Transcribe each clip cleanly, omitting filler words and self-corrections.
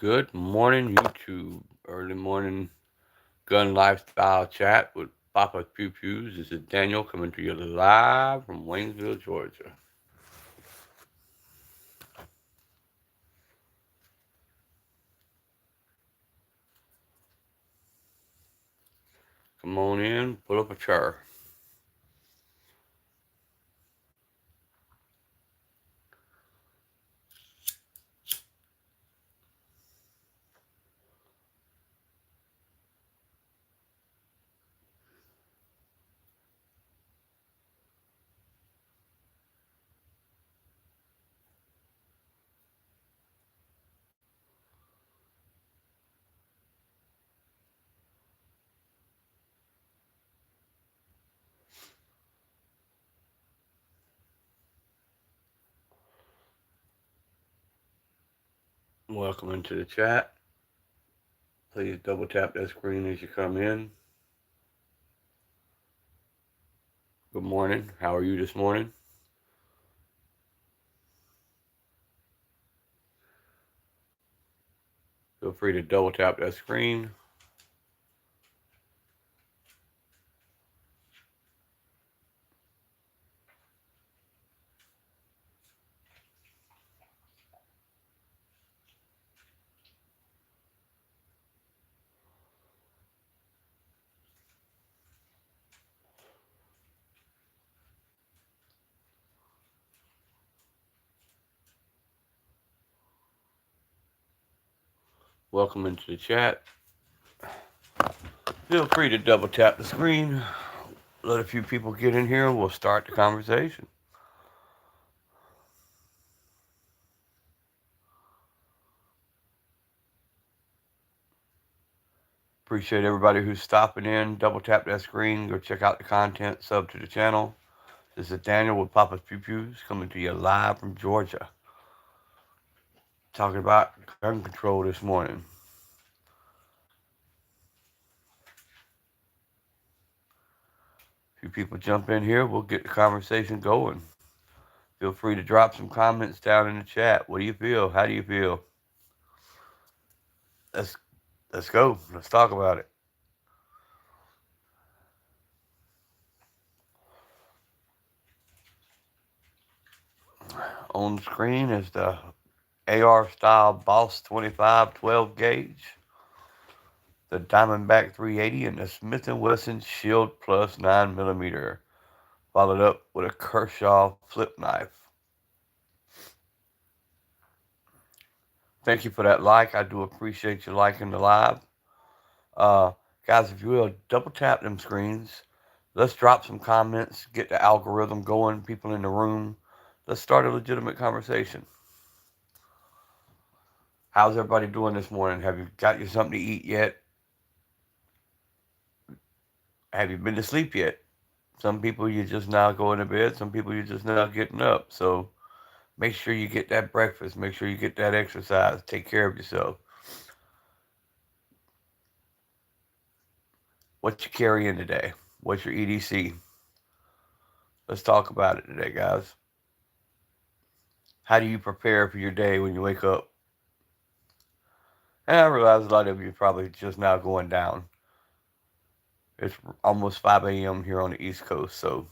Good morning, YouTube. Early morning gun lifestyle chat with Papa Pew Pews. This is Daniel coming to you live from Waynesville, Georgia. Come on in, pull up a chair. Welcome into the chat. Please double tap that screen as you come in. Good morning. How are you this morning? Feel free to double tap that screen. Welcome into the chat. Feel free to double tap the screen. Let a few people get in here and we'll start the conversation. Appreciate everybody who's stopping in. Double tap that screen. Go check out the content. Sub to the channel. This is Daniel with Papa's Pew Pews coming to you live from Georgia. Talking about gun control this morning. A few people jump in here. We'll get the conversation going. Feel free to drop some comments down in the chat. What do you feel? How do you feel? Let's go. Let's talk about it. On screen is the AR style Boss 25 12 gauge, the Diamondback 380, and the Smith & Wesson Shield Plus 9mm, followed up with a Kershaw flip knife. Thank you for that like. I do appreciate you liking the live. Guys, if you will, double tap them screens. Let's drop some comments, get the algorithm going, people in the room. Let's start a legitimate conversation. How's everybody doing this morning? Have you got you something to eat yet? Have you been to sleep yet? Some people you're just now going to bed. Some people you're just now getting up. So make sure you get that breakfast. Make sure you get that exercise. Take care of yourself. What you carrying today? What's your EDC? Let's talk about it today, guys. How do you prepare for your day when you wake up? And I realize a lot of you are probably just now going down. It's almost 5 a.m. here on the East Coast, so.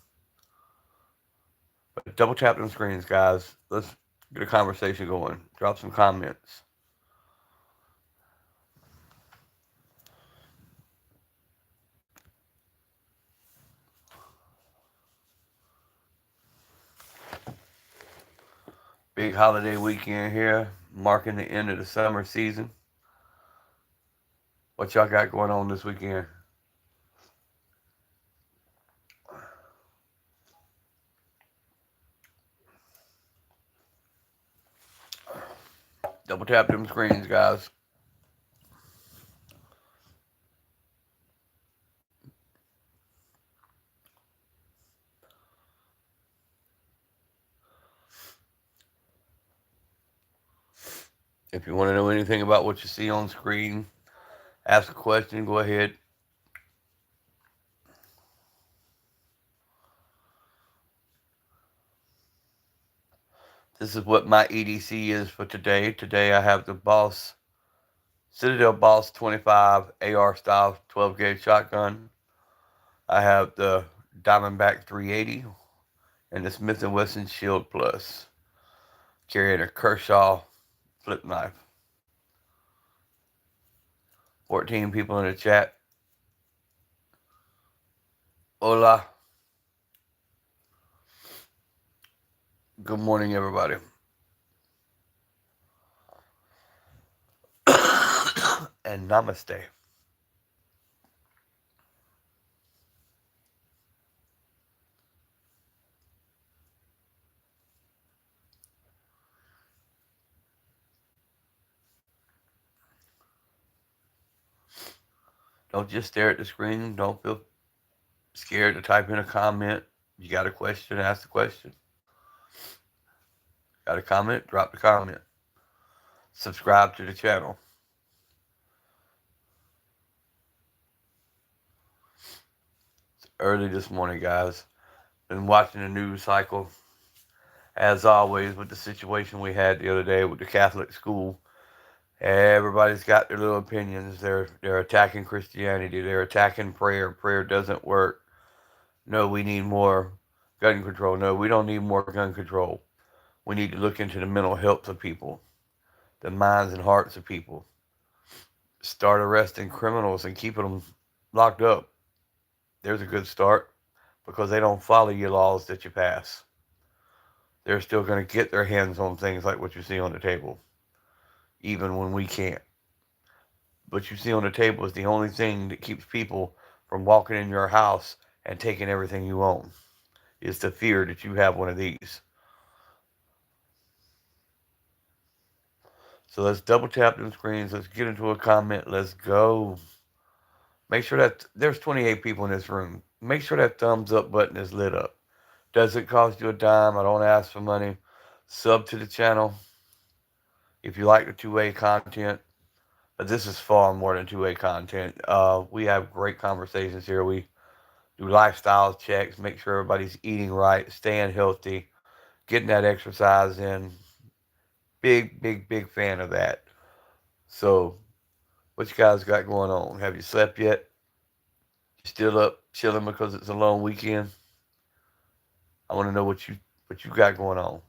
But double tap them screens, guys. Let's get a conversation going. Drop some comments. Big holiday weekend here, marking the end of the summer season. What y'all got going on this weekend? Double tap them screens, guys. If you want to know anything about what you see on screen, ask a question, go ahead. This is what my EDC is for today. Today I have the Boss Citadel Boss 25 AR style 12 gauge shotgun. I have the Diamondback 380 and the Smith & Wesson Shield Plus. Carrying a Kershaw flip knife. 14 people in the chat. Hola. Good morning, everybody. And namaste. Don't just stare at the screen. Don't feel scared to type in a comment. You got a question, ask the question. Got a comment, drop the comment. Subscribe to the channel. It's early this morning, guys. Been watching the news cycle, as always, with the situation we had the other day with the Catholic school. Everybody's got their little opinions. They're attacking Christianity. They're attacking prayer. Prayer doesn't work. No, we need more gun control. No, we don't need more gun control. We need to look into the mental health of people, the minds and hearts of people. Start arresting criminals and keeping them locked up. There's a good start because they don't follow your laws that you pass. They're still going to get their hands on things like what you see on the table, even when we can't. What you see on the table is the only thing that keeps people from walking in your house and taking everything you own. It's the fear that you have one of these. So let's double tap them screens. Let's get into a comment. Let's go. Make sure that there's 28 people in this room. Make sure that thumbs up button is lit up. Doesn't cost you a dime. I don't ask for money. Sub to the channel if you like the two-way content. But this is far more than two-way content. We have great conversations here. We do lifestyle checks, make sure everybody's eating right, staying healthy, getting that exercise in. Big fan of that. So, what you guys got going on? Have you slept yet? You still up chilling because it's a long weekend? I want to know what you got going on.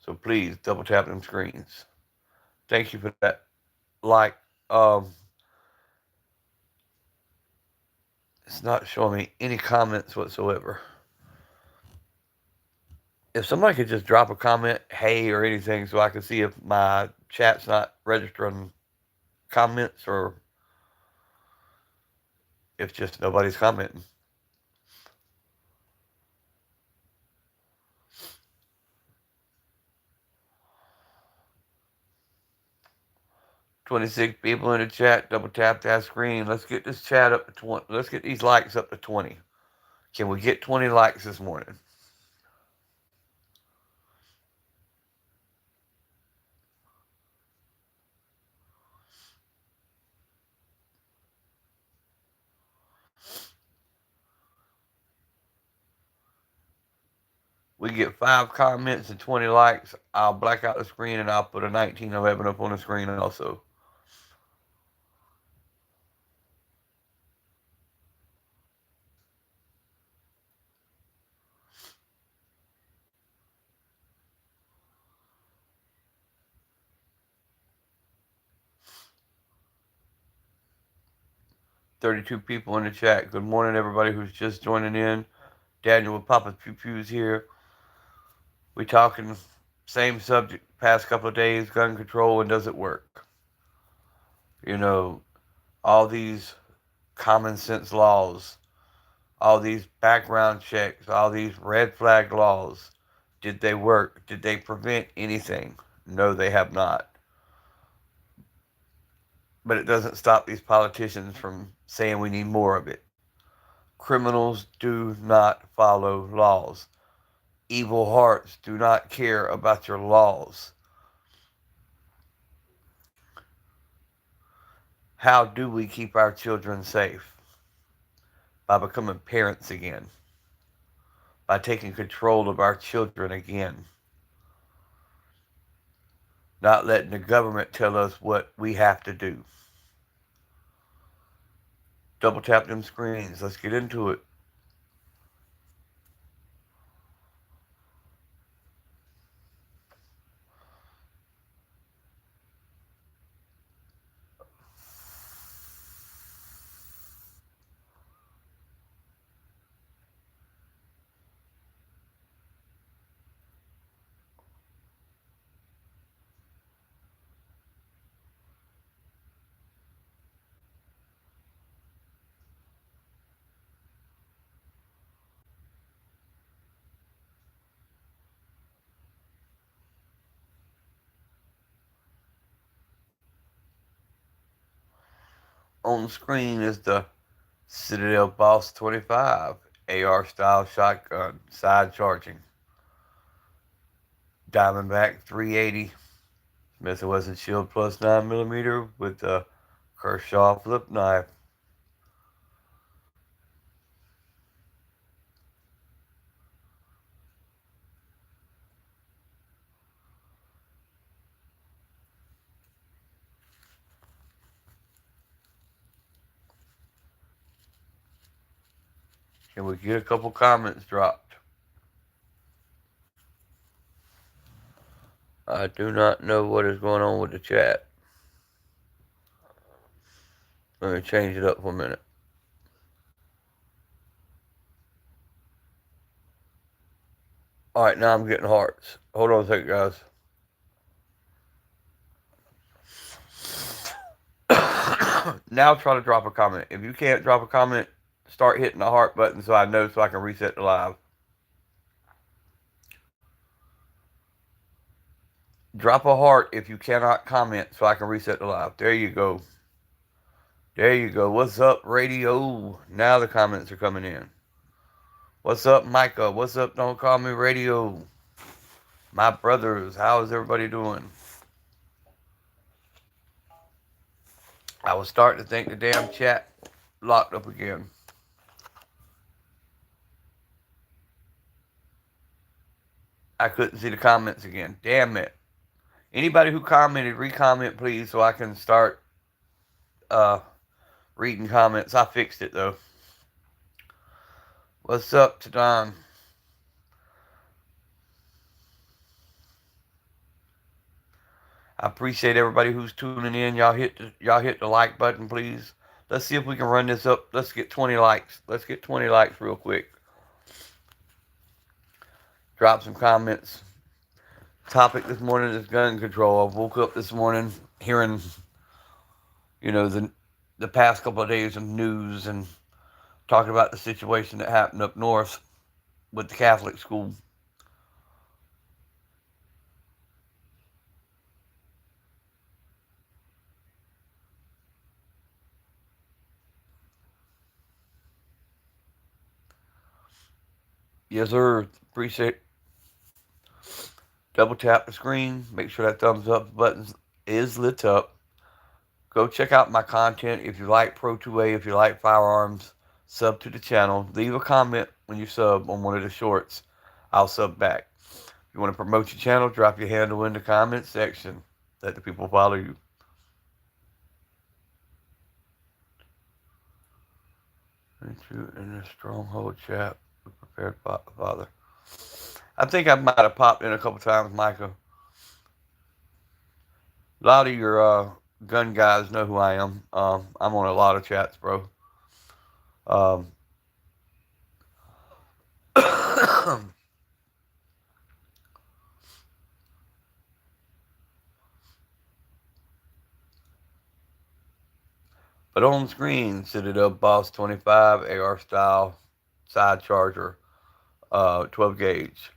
So please double tap them screens. Thank you for that. Like, it's not showing me any comments whatsoever. If somebody could just drop a comment, hey, or anything, so I can see if my chat's not registering comments or if just nobody's commenting. 26 people in the chat. Double tap that screen. Let's get this chat up to 20. Let's get these likes up to 20. Can we get 20 likes this morning? We get 5 comments and 20 likes. I'll black out the screen and I'll put a 1911 up on the screen also. 32 people in the chat. Good morning, everybody who's just joining in. Daniel with Papa Pew Pew's here. We talking same subject past couple of days, gun control, and does it work? You know, all these common sense laws, all these background checks, all these red flag laws, did they work? Did they prevent anything? No, they have not. but it doesn't stop these politicians from saying we need more of it. Criminals do not follow laws. Evil hearts do not care about your laws. How do we keep our children safe? By becoming parents again, by taking control of our children again, not letting the government tell us what we have to do. Double tap them screens. Let's get into it. On the screen is the Citadel Boss 25 AR style shotgun, side charging. Diamondback 380 Smith& Wesson Shield Plus 9mm with the Kershaw flip knife. Can we get a couple comments dropped? I do not know what is going on with the chat. Let me change it up for a minute. Alright, now I'm getting hearts. Hold on a second, guys. Now try to drop a comment. If you can't drop a comment, start hitting the heart button so I know so I can reset the live. Drop a heart if you cannot comment so I can reset the live. There you go. There you go. What's up, radio? Now the comments are coming in. What's up, Micah? What's up, Don't Call Me Radio? My brothers, how is everybody doing? I was starting to think the damn chat locked up again. I couldn't see the comments again. Damn it. Anybody who commented, re-comment please so I can start reading comments. I fixed it though. What's up, Tadon? I appreciate everybody who's tuning in. Y'all hit the like button, please. Let's see if we can run this up. Let's get 20 likes. Let's get 20 likes real quick. Drop some comments. Topic this morning is gun control. I woke up this morning hearing, the past couple of days of news and talking about the situation that happened up north with the Catholic school. Yes, sir. Appreciate it. Double tap the screen. Make sure that thumbs up button is lit up. Go check out my content. If you like Pro 2A, if you like firearms, sub to the channel. Leave a comment when you sub on one of the shorts. I'll sub back. If you want to promote your channel, drop your handle in the comment section. Let the people follow you. Thank you in the stronghold chat. Prepared father. I think I might have popped in a couple times, Micah. A lot of your gun guys know who I am. I'm on a lot of chats, bro. Um, but on screen, Citadel Boss 25 AR style side charger, 12 gauge.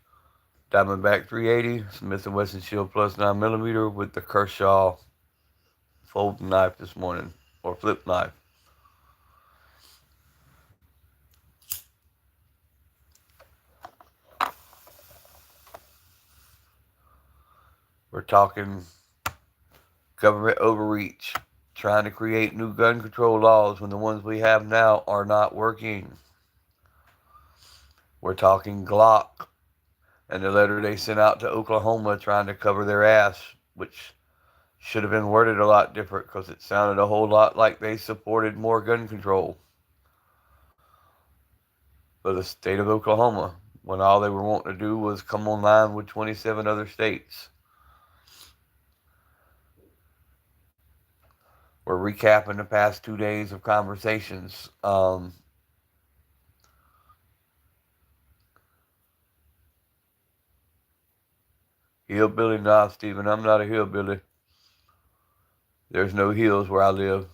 Diamondback 380, Smith& Wesson Shield Plus 9mm with the Kershaw folding knife this morning, or flip knife. We're talking government overreach, trying to create new gun control laws when the ones we have now are not working. We're talking Glock and the letter they sent out to Oklahoma trying to cover their ass, which should have been worded a lot different because it sounded a whole lot like they supported more gun control for the state of Oklahoma when all they were wanting to do was come online with 27 other states. We're recapping the past 2 days of conversations. Hillbilly, nah, Stephen, I'm not a hillbilly. There's no hills where I live.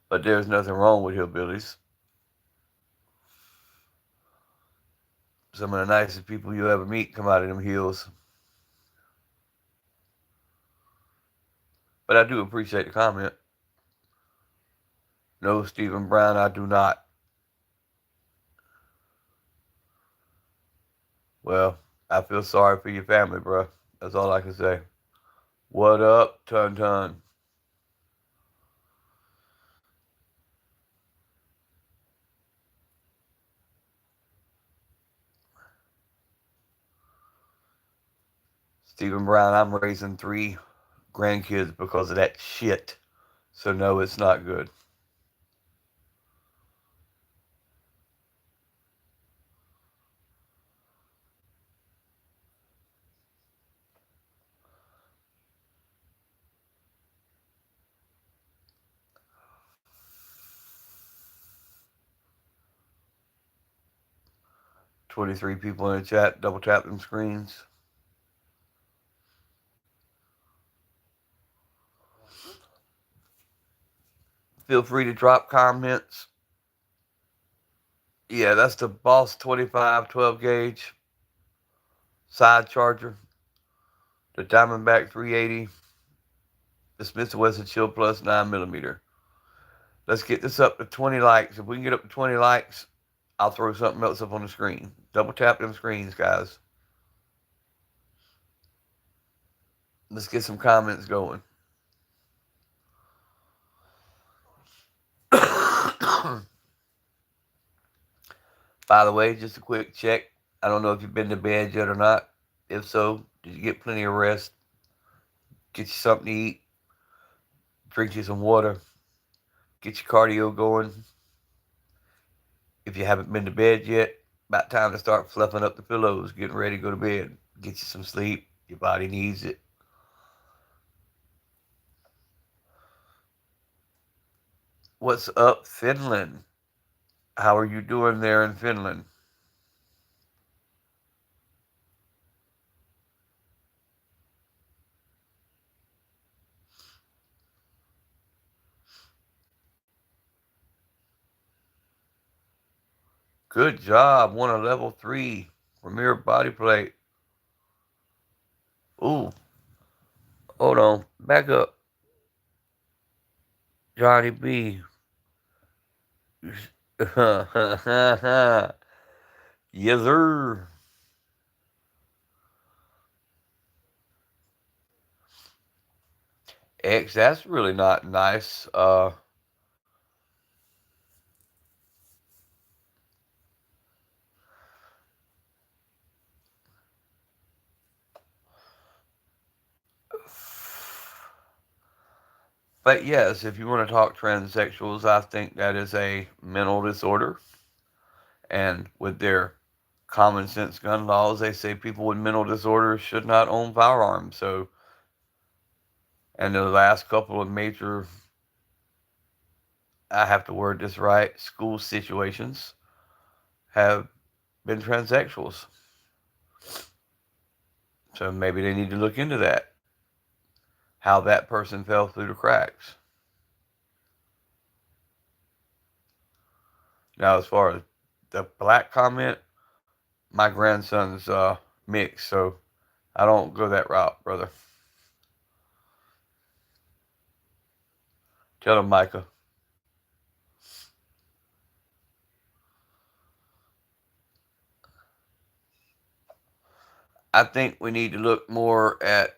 But there's nothing wrong with hillbillies. Some of the nicest people you'll ever meet come out of them hills. But I do appreciate the comment. No, Stephen Brown, I do not. Well, I feel sorry for your family, bro. That's all I can say. What up, Tun Tun? Stephen Brown, I'm raising 3 grandkids because of that shit. So no, it's not good. "23 people in the chat. Double tap them screens. Feel free to drop comments. Yeah, that's the Boss 25 12 gauge side charger. The Diamondback 380. The Smith & Wesson Shield Plus 9mm. Let's get this up to 20 likes. If we can get up to 20 likes, I'll throw something else up on the screen. Double tap them screens, guys. Let's get some comments going. By the way, just a quick check. I don't know if you've been to bed yet or not. If so, did you get plenty of rest? Get you something to eat. Drink you some water. Get your cardio going. If you haven't been to bed yet, about time to start fluffing up the pillows, getting ready to go to bed. Get you some sleep. Your body needs it. What's up, Finland? How are you doing there in Finland? Good job. Won a level 3 Premier Body Plate. Ooh, hold on. Back up. Johnny B. Yes, sir. X, that's really not nice. But yes, if you want to talk transsexuals, I think that is a mental disorder. And with their common sense gun laws, they say people with mental disorders should not own firearms. So, and the last couple of major, I have to word this right, school situations have been transsexuals. So maybe they need to look into that. How that person fell through the cracks. Now, as far as the black comment, my grandson's mixed, so I don't go that route, brother. Tell him, Micah. I think we need to look more at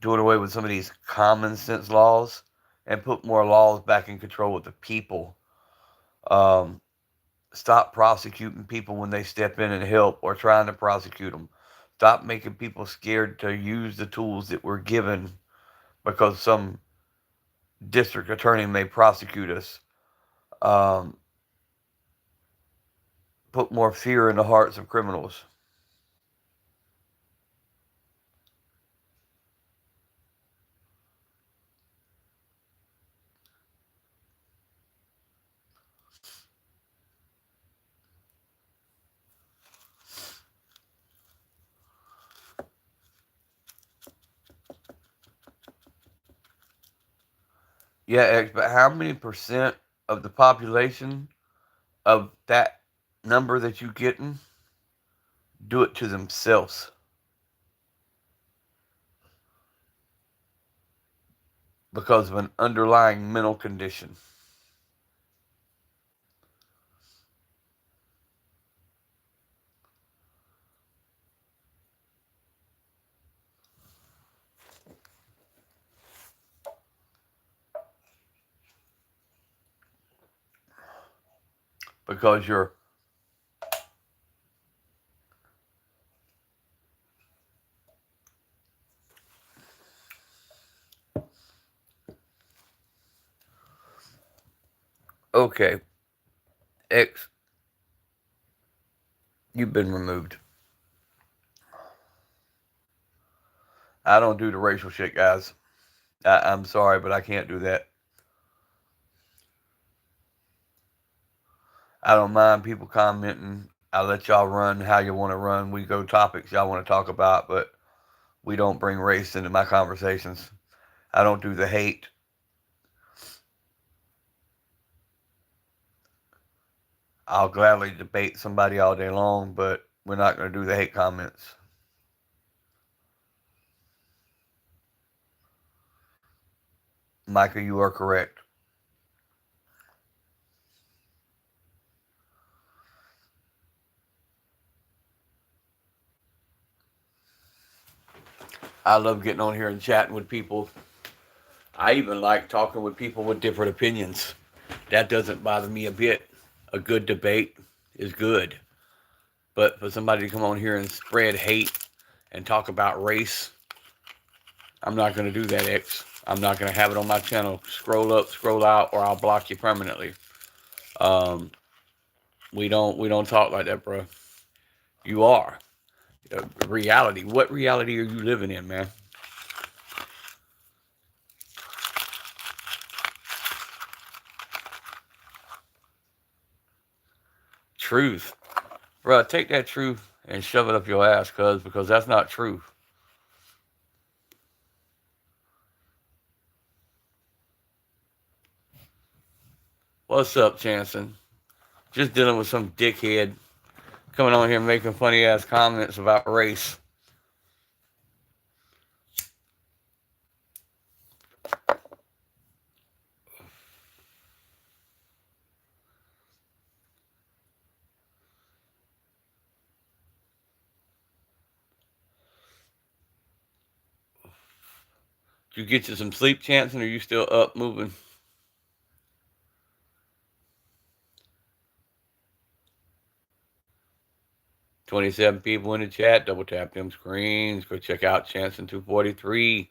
doing away with some of these common sense laws and put more laws back in control with the people. Um, Stop prosecuting people when they step in and help or trying to prosecute them. Stop making people scared to use the tools that we're given because some district attorney may prosecute us. Um, put more fear in the hearts of criminals. Yeah, X, but how many percent of the population of that number that you getting do it to themselves because of an underlying mental condition? Because you're okay. X, you've been removed. I don't do the racial shit, guys. I'm sorry, but I can't do that. I don't mind people commenting. I let y'all run how you want to run. We go topics y'all want to talk about, but we don't bring race into my conversations. I don't do the hate. I'll gladly debate somebody all day long, but we're not going to do the hate comments. Micah, you are correct. I love getting on here and chatting with people. I even like talking with people with different opinions. That doesn't bother me a bit. A good debate is good. But for somebody to come on here and spread hate and talk about race, I'm not going to do that, X. I'm not going to have it on my channel. Scroll up, scroll out, or I'll block you permanently. Um, we don't talk like that, bro. You are reality. What reality are you living in, man? Truth, bro. Take that truth and shove it up your ass, cuz, because that's not truth. What's up, Chanson? Just dealing with some dickhead coming on here making funny ass comments about race. Did you get you some sleep, Chanson, or are you still up moving? 27 people in the chat. Double tap them screens. Go check out Chanson 243.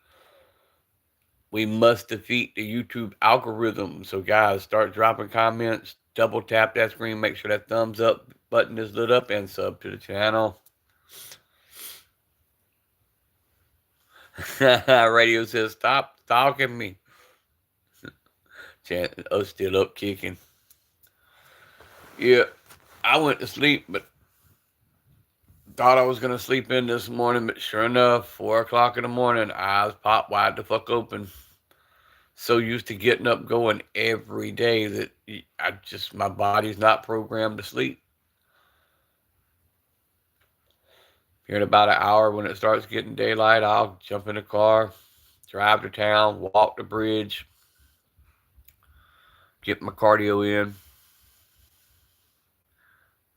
We must defeat the YouTube algorithm. So, guys, start dropping comments. Double tap that screen. Make sure that thumbs up button is lit up and sub to the channel. Radio says, stop stalking me. Chanson, still up kicking. Yeah, I went to sleep, but thought I was gonna sleep in this morning. But sure enough, 4 o'clock in the morning, eyes popped wide the fuck open. So used to getting up, going every day that my body's not programmed to sleep. Here in about an hour, when it starts getting daylight, I'll jump in the car, drive to town, walk the bridge, get my cardio in.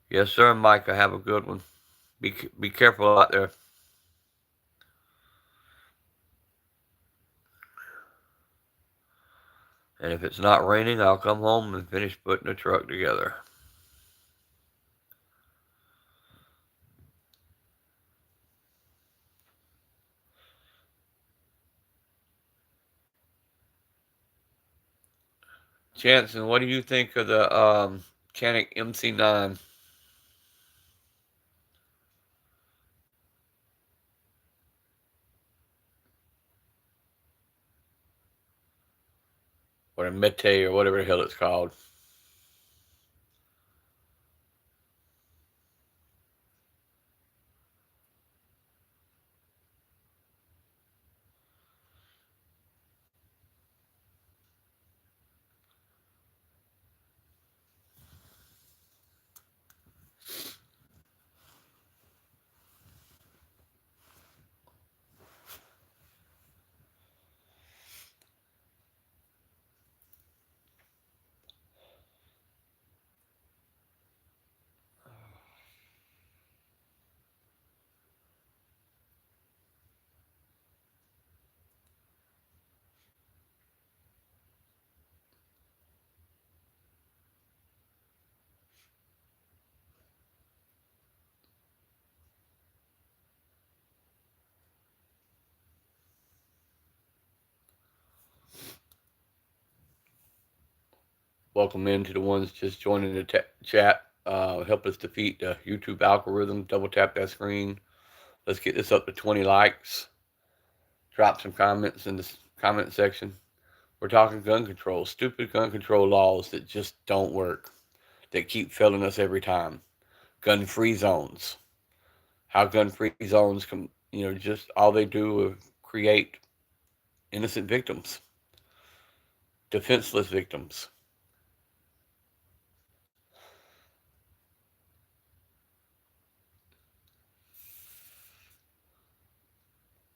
Yes, sir, Mike. I have a good one. Be careful out there. And if it's not raining, I'll come home and finish putting the truck together. Jansen, what do you think of the Canik MC9 or the Mete or whatever the hell it's called? Welcome in to the ones just joining the chat. Help us defeat the YouTube algorithm. Double tap that screen. Let's get this up to 20 likes. Drop some comments in the comment section. We're talking gun control, stupid gun control laws that just don't work, that keep failing us every time. Gun-free zones. How gun-free zones can, just all they do is create innocent victims, defenseless victims.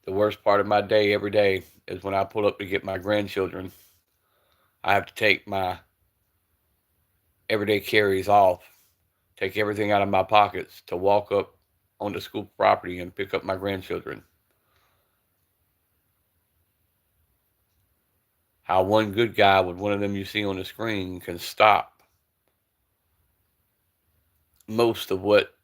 The worst part of my day every day is when I pull up to get my grandchildren. I have to take my everyday carries off, take everything out of my pockets to walk up onto school property and pick up my grandchildren. How one good guy with one of them you see on the screen can stop most of what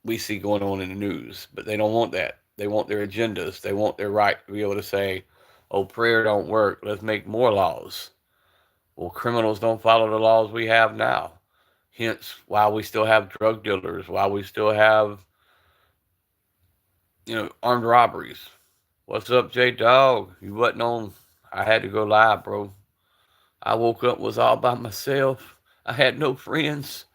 we see going on in the news, but they don't want that. They want their agendas. They want their right to be able to say, oh, prayer don't work. Let's make more laws. Well, criminals don't follow the laws we have now. Hence why we still have drug dealers, why we still have, armed robberies. What's up, J Dog? You wasn't on. I had to go live, bro. I woke up, was all by myself. I had no friends.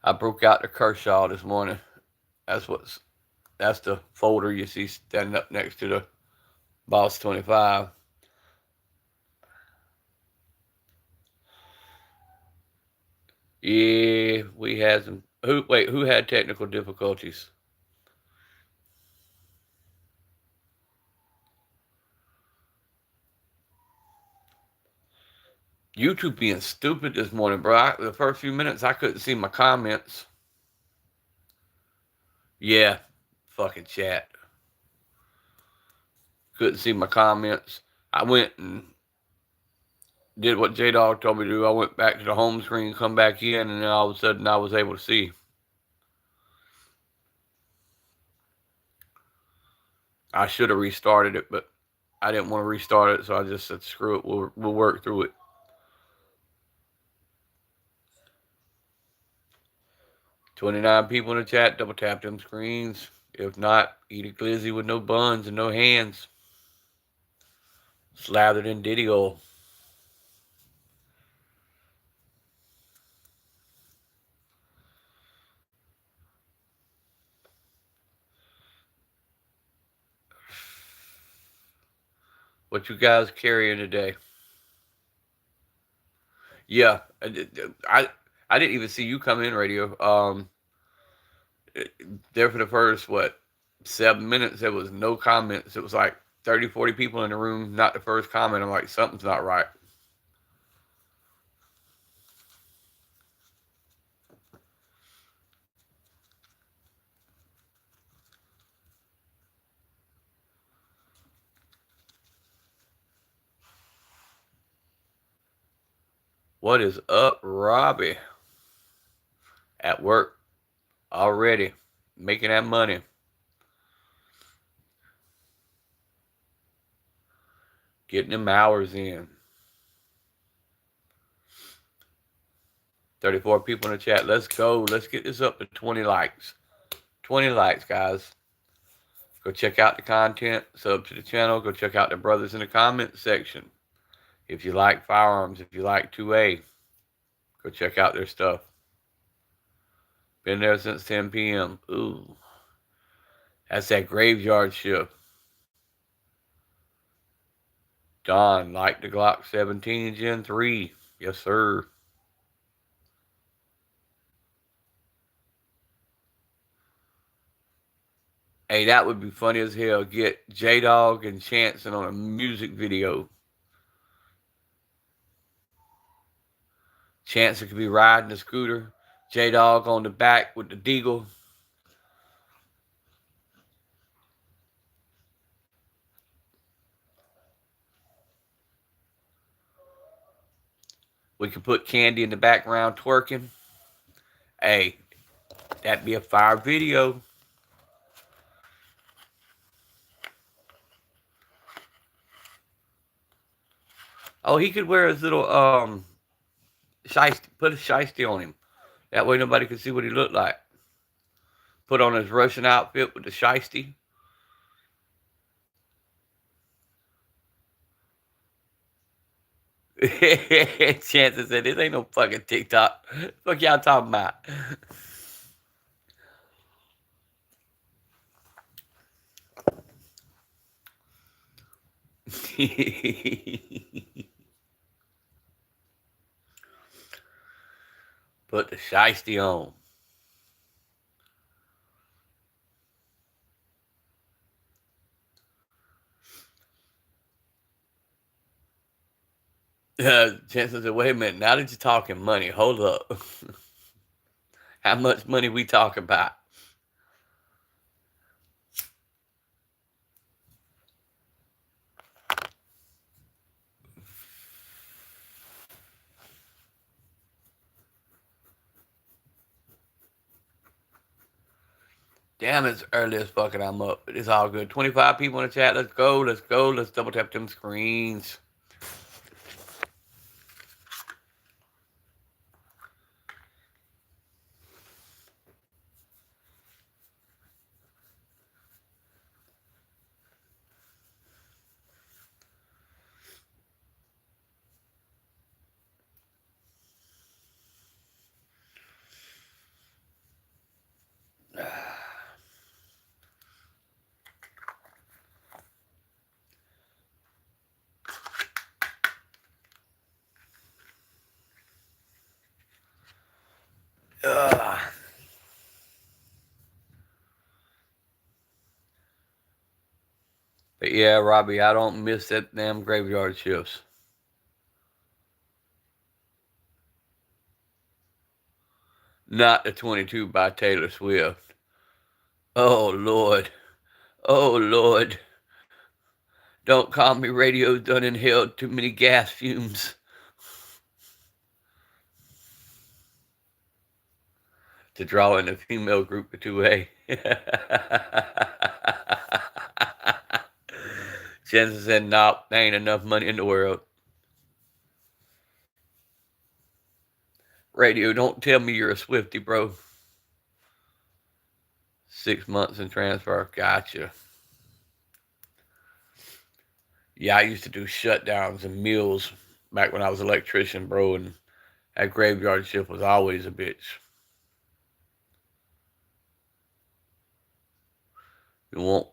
I broke out the Kershaw this morning. That's what's that's the folder you see standing up next to the Boss 25. Yeah, we had some. Who had technical difficulties? YouTube being stupid this morning, bro. The first few minutes, I couldn't see my comments. Yeah, fucking chat. Couldn't see my comments. I went and did what J Dog told me to do. I went back to the home screen, come back in, and then all of a sudden I was able to see. I should have restarted it, but I didn't want to restart it, so I just said, screw it. We'll work through it. 29 people in the chat. Double tap them screens. If not, eat a glizzy with no buns and no hands. Slathered in Diddy oil. What you guys carrying today? Yeah, I didn't even see you come in, radio. There for the first 7 minutes, there was no comments. It was like 30, 40 people in the room. Not the first comment. I'm like, something's not right. What is up, Robbie? At work already, making that money. Getting them hours in. 34 people in the chat. Let's go. Let's get this up to 20 likes. 20 likes, guys. Go check out the content. Sub to the channel. Go check out the brothers in the comment section. If you like firearms, if you like 2A, go check out their stuff. Been there since 10 p.m. Ooh. That's that graveyard shift. Don, like the Glock 17 Gen 3. Yes, sir. Hey, that would be funny as hell. Get J-Dog and Chanson on a music video. Chanson could be riding the scooter. J-Dog on the back with the deagle. We could put Candy in the background twerking. Hey, that'd be a fire video. Oh, he could wear his little shiesty, put a shiesty on him. That way nobody could see what he looked like. Put on his Russian outfit with the shiesty. Chances said, this ain't no fucking TikTok. Fuck y'all talking about? Put the shiesty on. Chances said, wait a minute, now that you're talking money, hold up. How much money we talking about? Damn, it's early as fucking I'm up. It's all good. 25 people in the chat. Let's go. Let's go. Let's double tap them screens. But yeah, Robbie, I don't miss that damn graveyard shifts. Not the 22 by Taylor Swift. Oh, Lord. Oh, Lord. Don't call me, radio done inhaled too many gas fumes. To draw in a female group of 2A. Jensen said, nope, there ain't enough money in the world. Radio, don't tell me you're a Swiftie, bro. 6 months in transfer. Gotcha. Yeah, I used to do shutdowns and meals back when I was an electrician, bro, and that graveyard shift was always a bitch. You want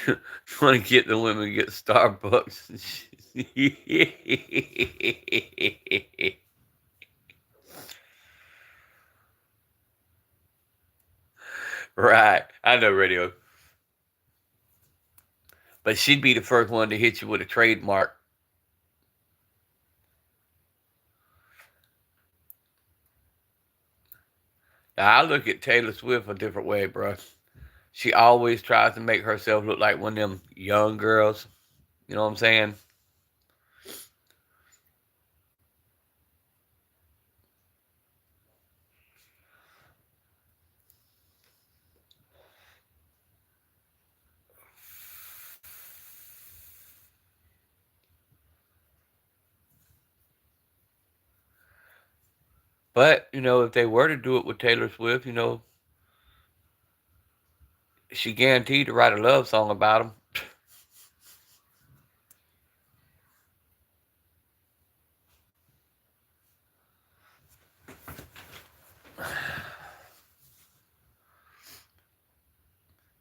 you want to get the women to get Starbucks. Right. I know radio. But she'd be the first one to hit you with a trademark. Now, I look at Taylor Swift a different way, bro. She always tries to make herself look like one of them young girls. You know what I'm saying? But, if they were to do it with Taylor Swift, she guaranteed to write a love song about him.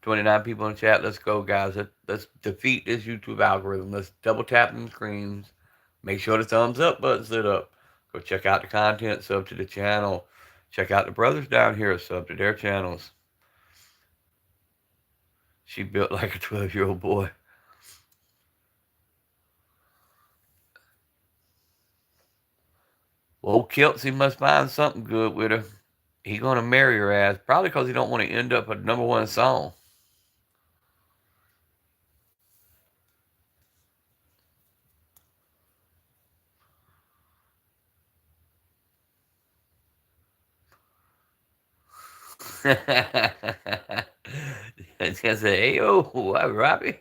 29 people in the chat. Let's go, guys. Let's defeat this YouTube algorithm. Let's double tap them screens. Make sure the thumbs up button's lit up. Go check out the content, sub to the channel. Check out the brothers down here, sub to their channels. She built like a 12-year-old boy. Well, Kelsey must find something good with her. He gonna marry her ass, probably because he don't want to end up a #1 song. Just say, hey, yo, Robbie.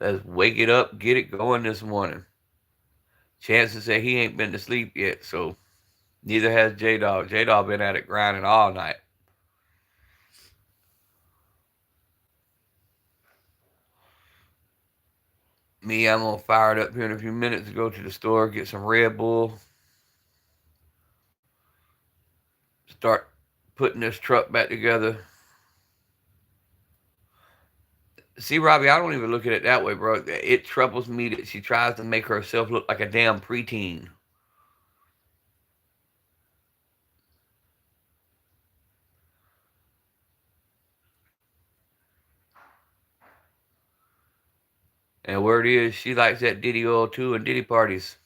Let's wake it up, get it going this morning. Chances say he ain't been to sleep yet, so neither has J-Dog. J-Dog been at it grinding all night. Me, I'm gonna fire it up here in a few minutes to go to the store, get some Red Bull, start putting this truck back together. See, Robbie, I don't even look at it that way, bro. It troubles me that she tries to make herself look like a damn preteen. And where it is, she likes that Diddy oil too and Diddy parties.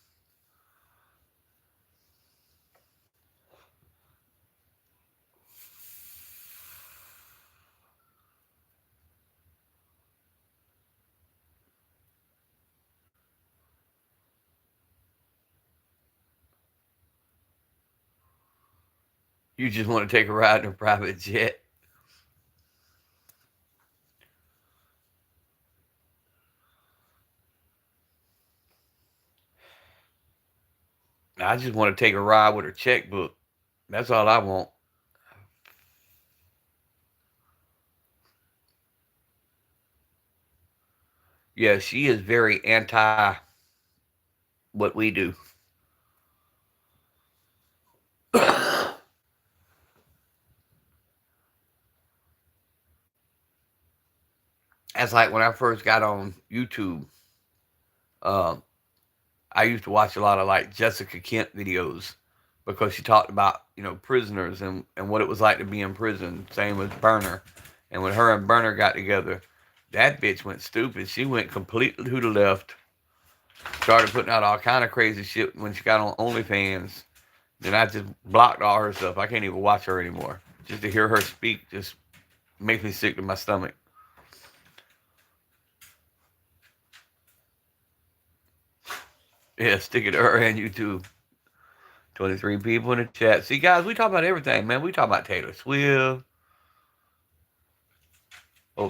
You just want to take a ride in a private jet. I just want to take a ride with her checkbook. That's all I want. Yeah, she is very anti what we do. That's like when I first got on YouTube. Um, I used to watch a lot of like Jessica Kent videos because she talked about prisoners and what it was like to be in prison. Same with Burner, and when her and Burner got together, that bitch went stupid. She went completely to the left. Started putting out all kind of crazy shit when she got on OnlyFans. Then I just blocked all her stuff. I can't even watch her anymore. Just to hear her speak just makes me sick to my stomach. Yeah, stick it to her and YouTube. 23 people in the chat. See, guys, we talk about everything, man. We talk about Taylor Swift,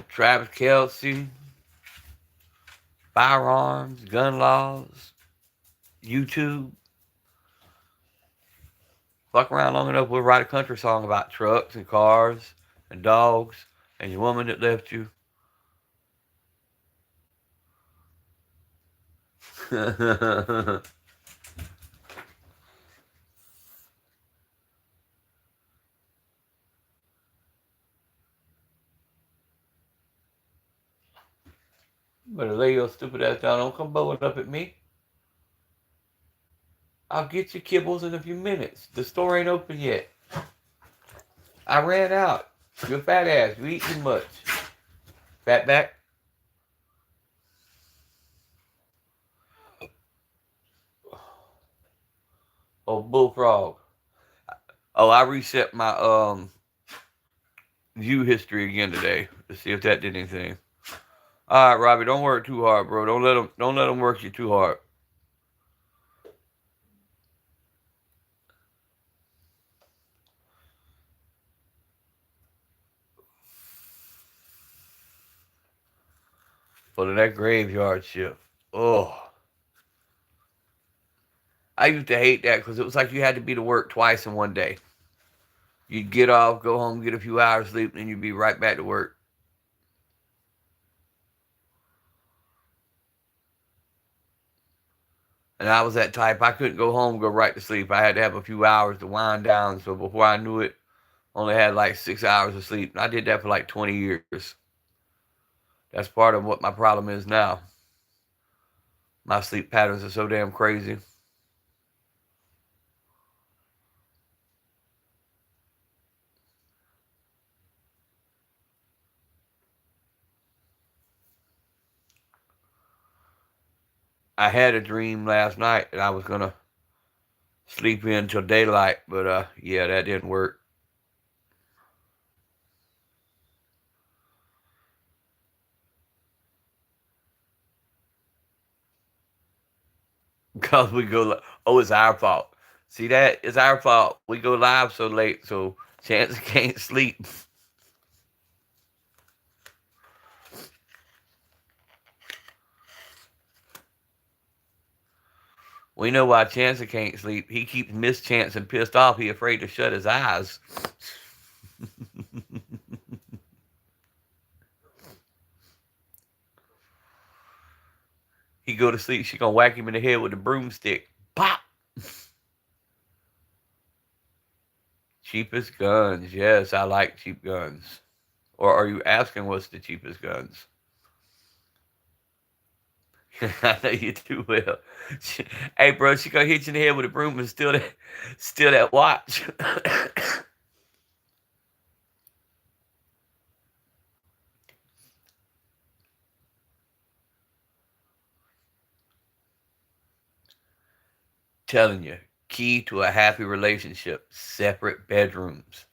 Travis Kelce, firearms, gun laws, YouTube. Fuck around long enough, we'll write a country song about trucks and cars and dogs and your woman that left you. But lay your stupid ass down. Don't come blowing up at me. I'll get your kibbles in a few minutes. The store ain't open yet. I ran out. You're a fat ass. You eat too much. Fat back. Oh, bullfrog. Oh, I reset my view history again today to see if that did anything. All right, Robbie, don't work too hard, bro. Don't let them work you too hard. For that graveyard shift. Oh, I used to hate that because it was like you had to be to work twice in one day. You'd get off, go home, get a few hours sleep, and you'd be right back to work. And I was that type. I couldn't go home and go right to sleep. I had to have a few hours to wind down. So before I knew it, only had like 6 hours of sleep. And I did that for like 20 years. That's part of what my problem is now. My sleep patterns are so damn crazy. I had a dream last night that I was gonna sleep in till daylight, but yeah, that didn't work. Because we go, oh, it's our fault. See that? It's our fault. We go live so late, so Chance can't sleep. We know why Chance can't sleep. He keeps mischancing pissed off. He afraid to shut his eyes. He go to sleep. She gonna whack him in the head with a broomstick. Pop. Cheapest guns. Yes, I like cheap guns. Or are you asking what's the cheapest guns? I know you too well. Hey, bro, she gonna hit you in the head with a broom and steal that watch. Telling you, key to a happy relationship: separate bedrooms.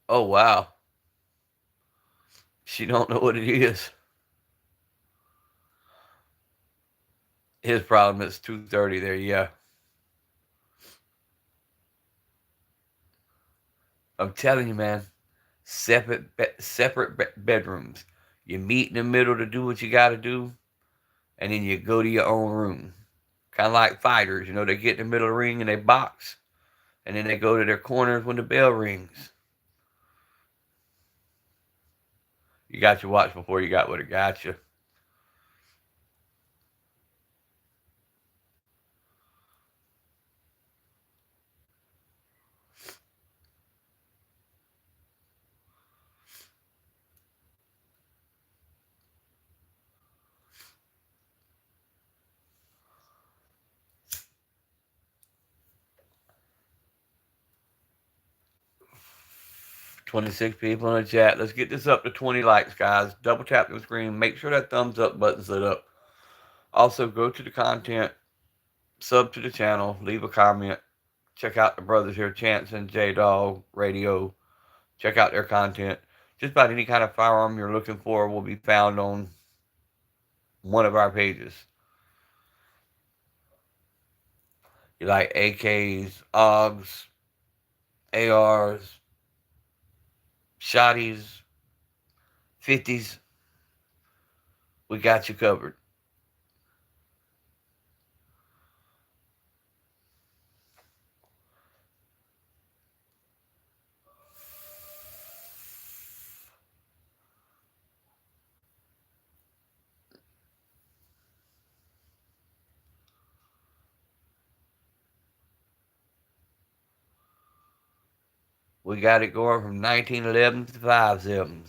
Oh wow, she don't know what it is. His problem is 2:30 there. Yeah, I'm telling you, man. Separate bedrooms. You meet in the middle to do what you got to do, and then you go to your own room. Kind of like fighters, they get in the middle of the ring and they box, and then they go to their corners when the bell rings. You got your watch before you got what it got you. 26 people in the chat. Let's get this up to 20 likes, guys. Double tap the screen. Make sure that thumbs up button's lit up. Also, go to the content, sub to the channel, leave a comment. Check out the brothers here, Chance and J Dog Radio. Check out their content. Just about any kind of firearm you're looking for will be found on one of our pages. You like AKs, AUGs, ARs, shotties, 50s. We got you covered. We got it going from 1911 to 5/7.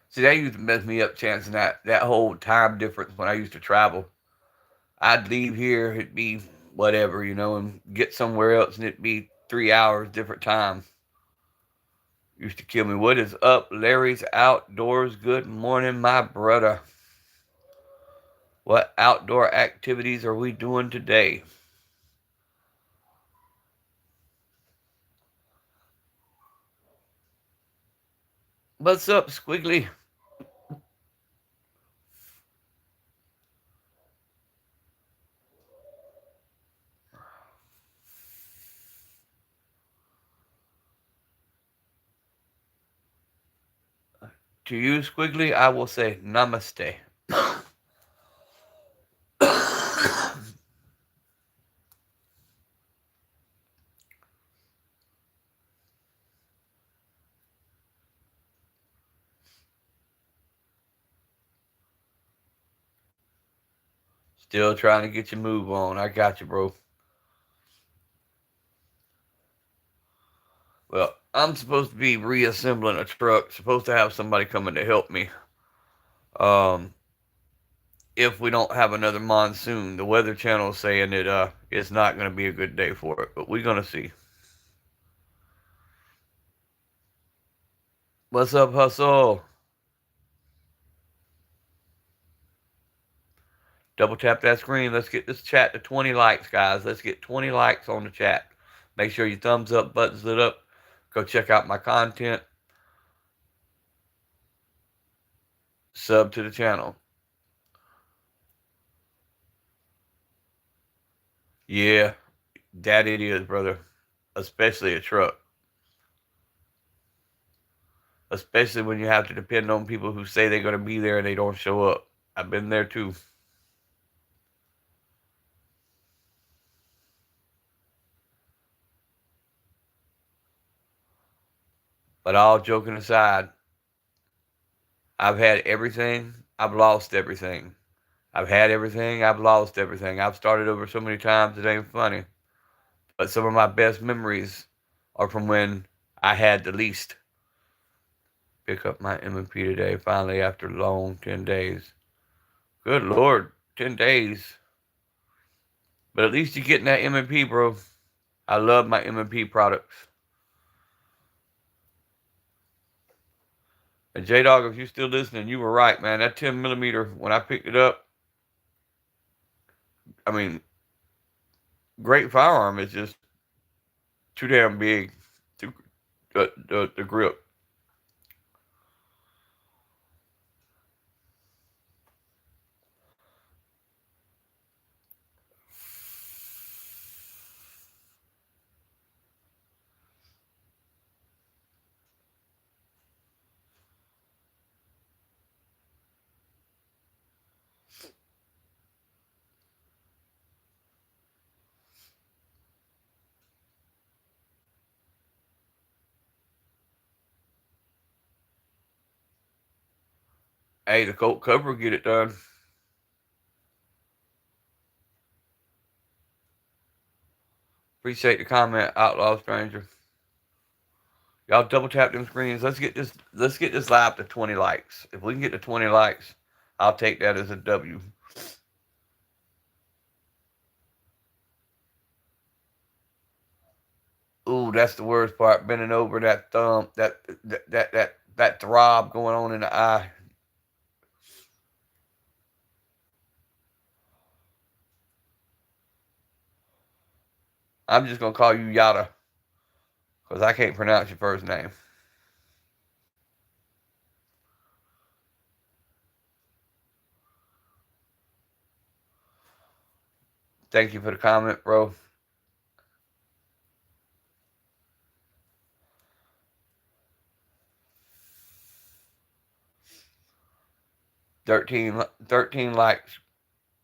See, that used to mess me up, Chance, and that whole time difference when I used to travel. I'd leave here, it'd be whatever, and get somewhere else, and it'd be 3 hours different time. Used to kill me. What is up, Larry's Outdoors? Good morning, my brother. What outdoor activities are we doing today? What's up, Squiggly? To you, Squiggly, I will say namaste. Still trying to get your move on. I got you, bro. Well, I'm supposed to be reassembling a truck. Supposed to have somebody coming to help me. Um, if we don't have another monsoon, the Weather Channel is saying that it's not going to be a good day for it, but we're going to see. What's up, Hustle? Double tap that screen. Let's get this chat to 20 likes, guys. Let's get 20 likes on the chat. Make sure your thumbs up button's lit up. Go check out my content. Sub to the channel. Yeah, that it is, brother. Especially a truck. Especially when you have to depend on people who say they're going to be there and they don't show up. I've been there too. But all joking aside, I've had everything. I've lost everything. I've had everything. I've lost everything. I've started over so many times it ain't funny. But some of my best memories are from when I had the least. Pick up my M&P today, finally, after long 10 days. Good Lord, 10 days. But at least you're getting that M&P, bro. I love my M&P products. And J-Dog, if you're still listening, you were right, man. That 10 millimeter, when I picked it up, I mean, great firearm. It's just too damn big. Too, the grip. Hey, the Colt cover get it done. Appreciate the comment, Outlaw Stranger. Y'all double tap them screens. Let's get this live to 20 likes. If we can get to 20 likes, I'll take that as a W. Ooh, that's the worst part. Bending over, that thumb, that throb going on in the eye. I'm just gonna call you Yada. because I can't pronounce your first name. Thank you for the comment, bro. 13 likes.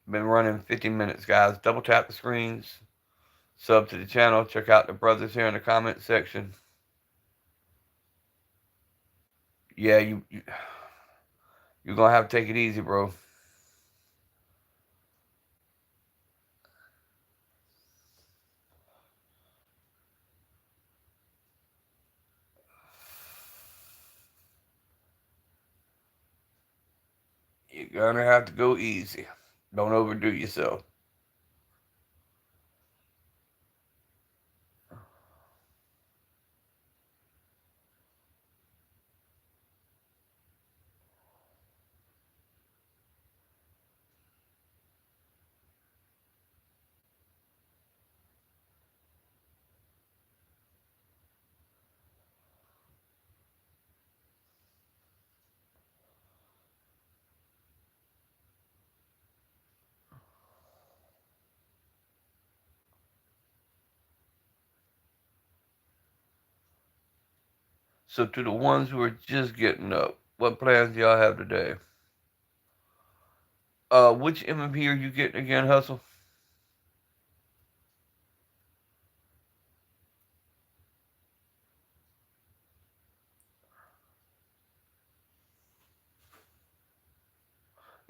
Been running 50 minutes, guys. Double tap the screens. Sub to the channel. Check out the brothers here in the comment section. Yeah, you're gonna have to take it easy, bro. You're gonna have to go easy. Don't overdo yourself. So to the ones who are just getting up, what plans do y'all have today? Which M&P are you getting again, Hustle?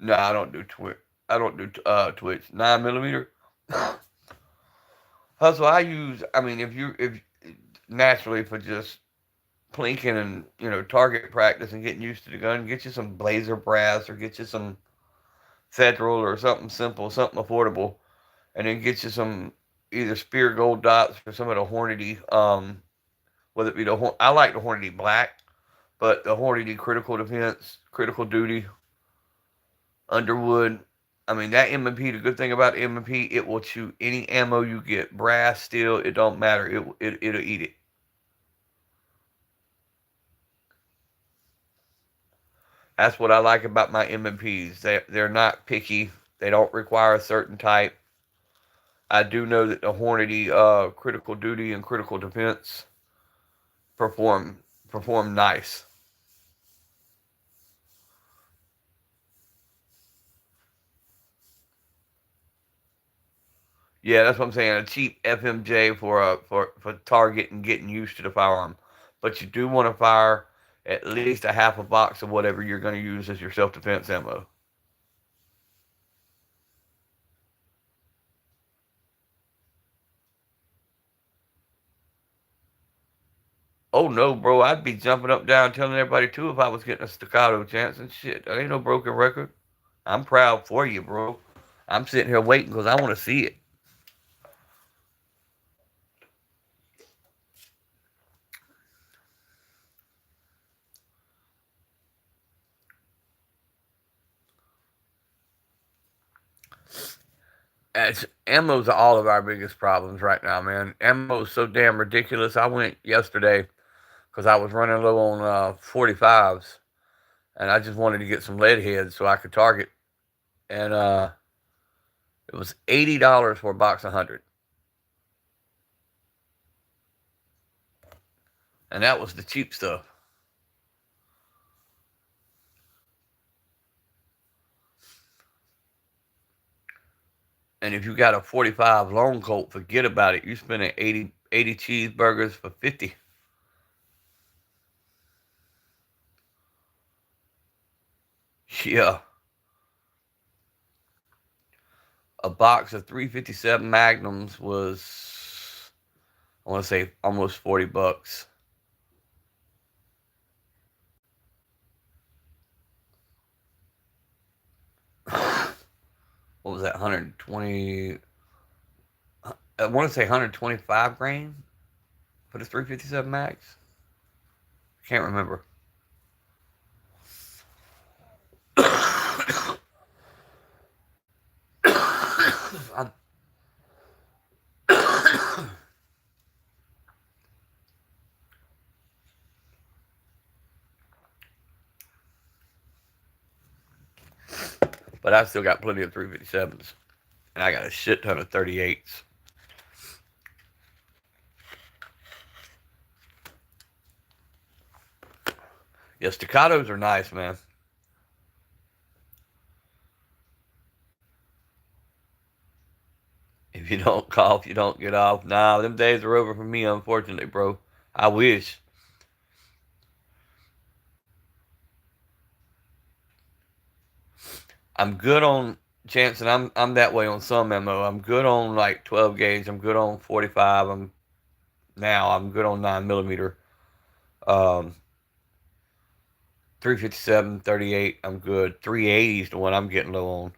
No, I don't do Twitch. I don't do Twitch. 9 millimeter. Hustle. I mean, if naturally for just plinking and target practice and getting used to the gun, get you some Blazer brass or get you some Federal or something simple, something affordable, and then get you some either Spear Gold dots or some of the Hornady. Whether it be I like the Hornady Black, but the Hornady Critical Defense, Critical Duty, Underwood. I mean that M&P. The good thing about M&P, it will shoot any ammo you get, brass, steel. It don't matter. It'll eat it. That's what I like about my M&Ps. They're not picky. They don't require a certain type. I do know that the Hornady Critical Duty and Critical Defense perform perform nice. Yeah, that's what I'm saying. A cheap FMJ for target and getting used to the firearm, but you do want to fire at least a half a box of whatever you're going to use as your self defense ammo. Oh no, bro! I'd be jumping up down telling everybody too if I was getting a staccato chance and shit. That ain't no broken record. I'm proud for you, bro. I'm sitting here waiting because I want to see it. Ammo's all of our biggest problems right now, man. Ammo's so damn ridiculous. I went yesterday because I was running low on 45s, and I just wanted to get some lead heads so I could target. And it was $80 for a box of 100, and that was the cheap stuff. And if you got a 45 long colt, forget about it. You're spending 80 cheeseburgers for 50. Yeah, a box of 357 Magnums was, I want to say, almost $40. What was that? 120. I want to say 125 grain for the 357 max. Can't remember. But I still got plenty of 357s, and I got a shit ton of 38s. Yeah, staccatos are nice, man. If you don't cough, you don't get off. Nah, them days are over for me, unfortunately, bro. I wish. I'm good on Jansen. I'm that way on some ammo. I'm good on like 12 gauge. I'm good on 45. I'm good on 9 millimeter. Um, 357, 38. I'm good. 380 is the one I'm getting low on.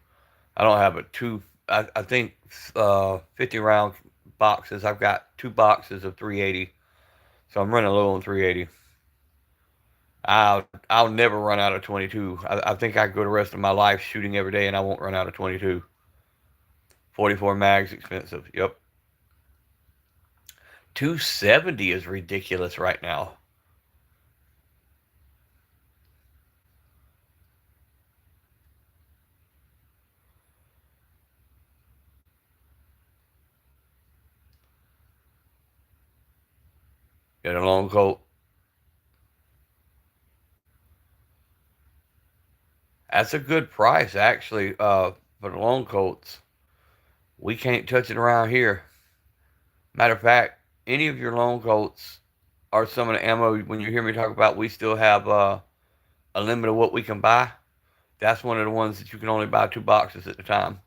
I don't have a two. I think 50 round boxes. I've got 2 boxes of 380, so I'm running low on 380. I'll never run out of 22. I think I could go the rest of my life shooting every day and I won't run out of 22. 44 mags expensive. Yep. 270 is ridiculous right now. Get a long coat. That's a good price actually. For the long coats, we can't touch it around here. Matter of fact, any of your long coats are some of the ammo. When you hear me talk about, we still have a limit of what we can buy. That's one of the ones that you can only buy 2 boxes at a time.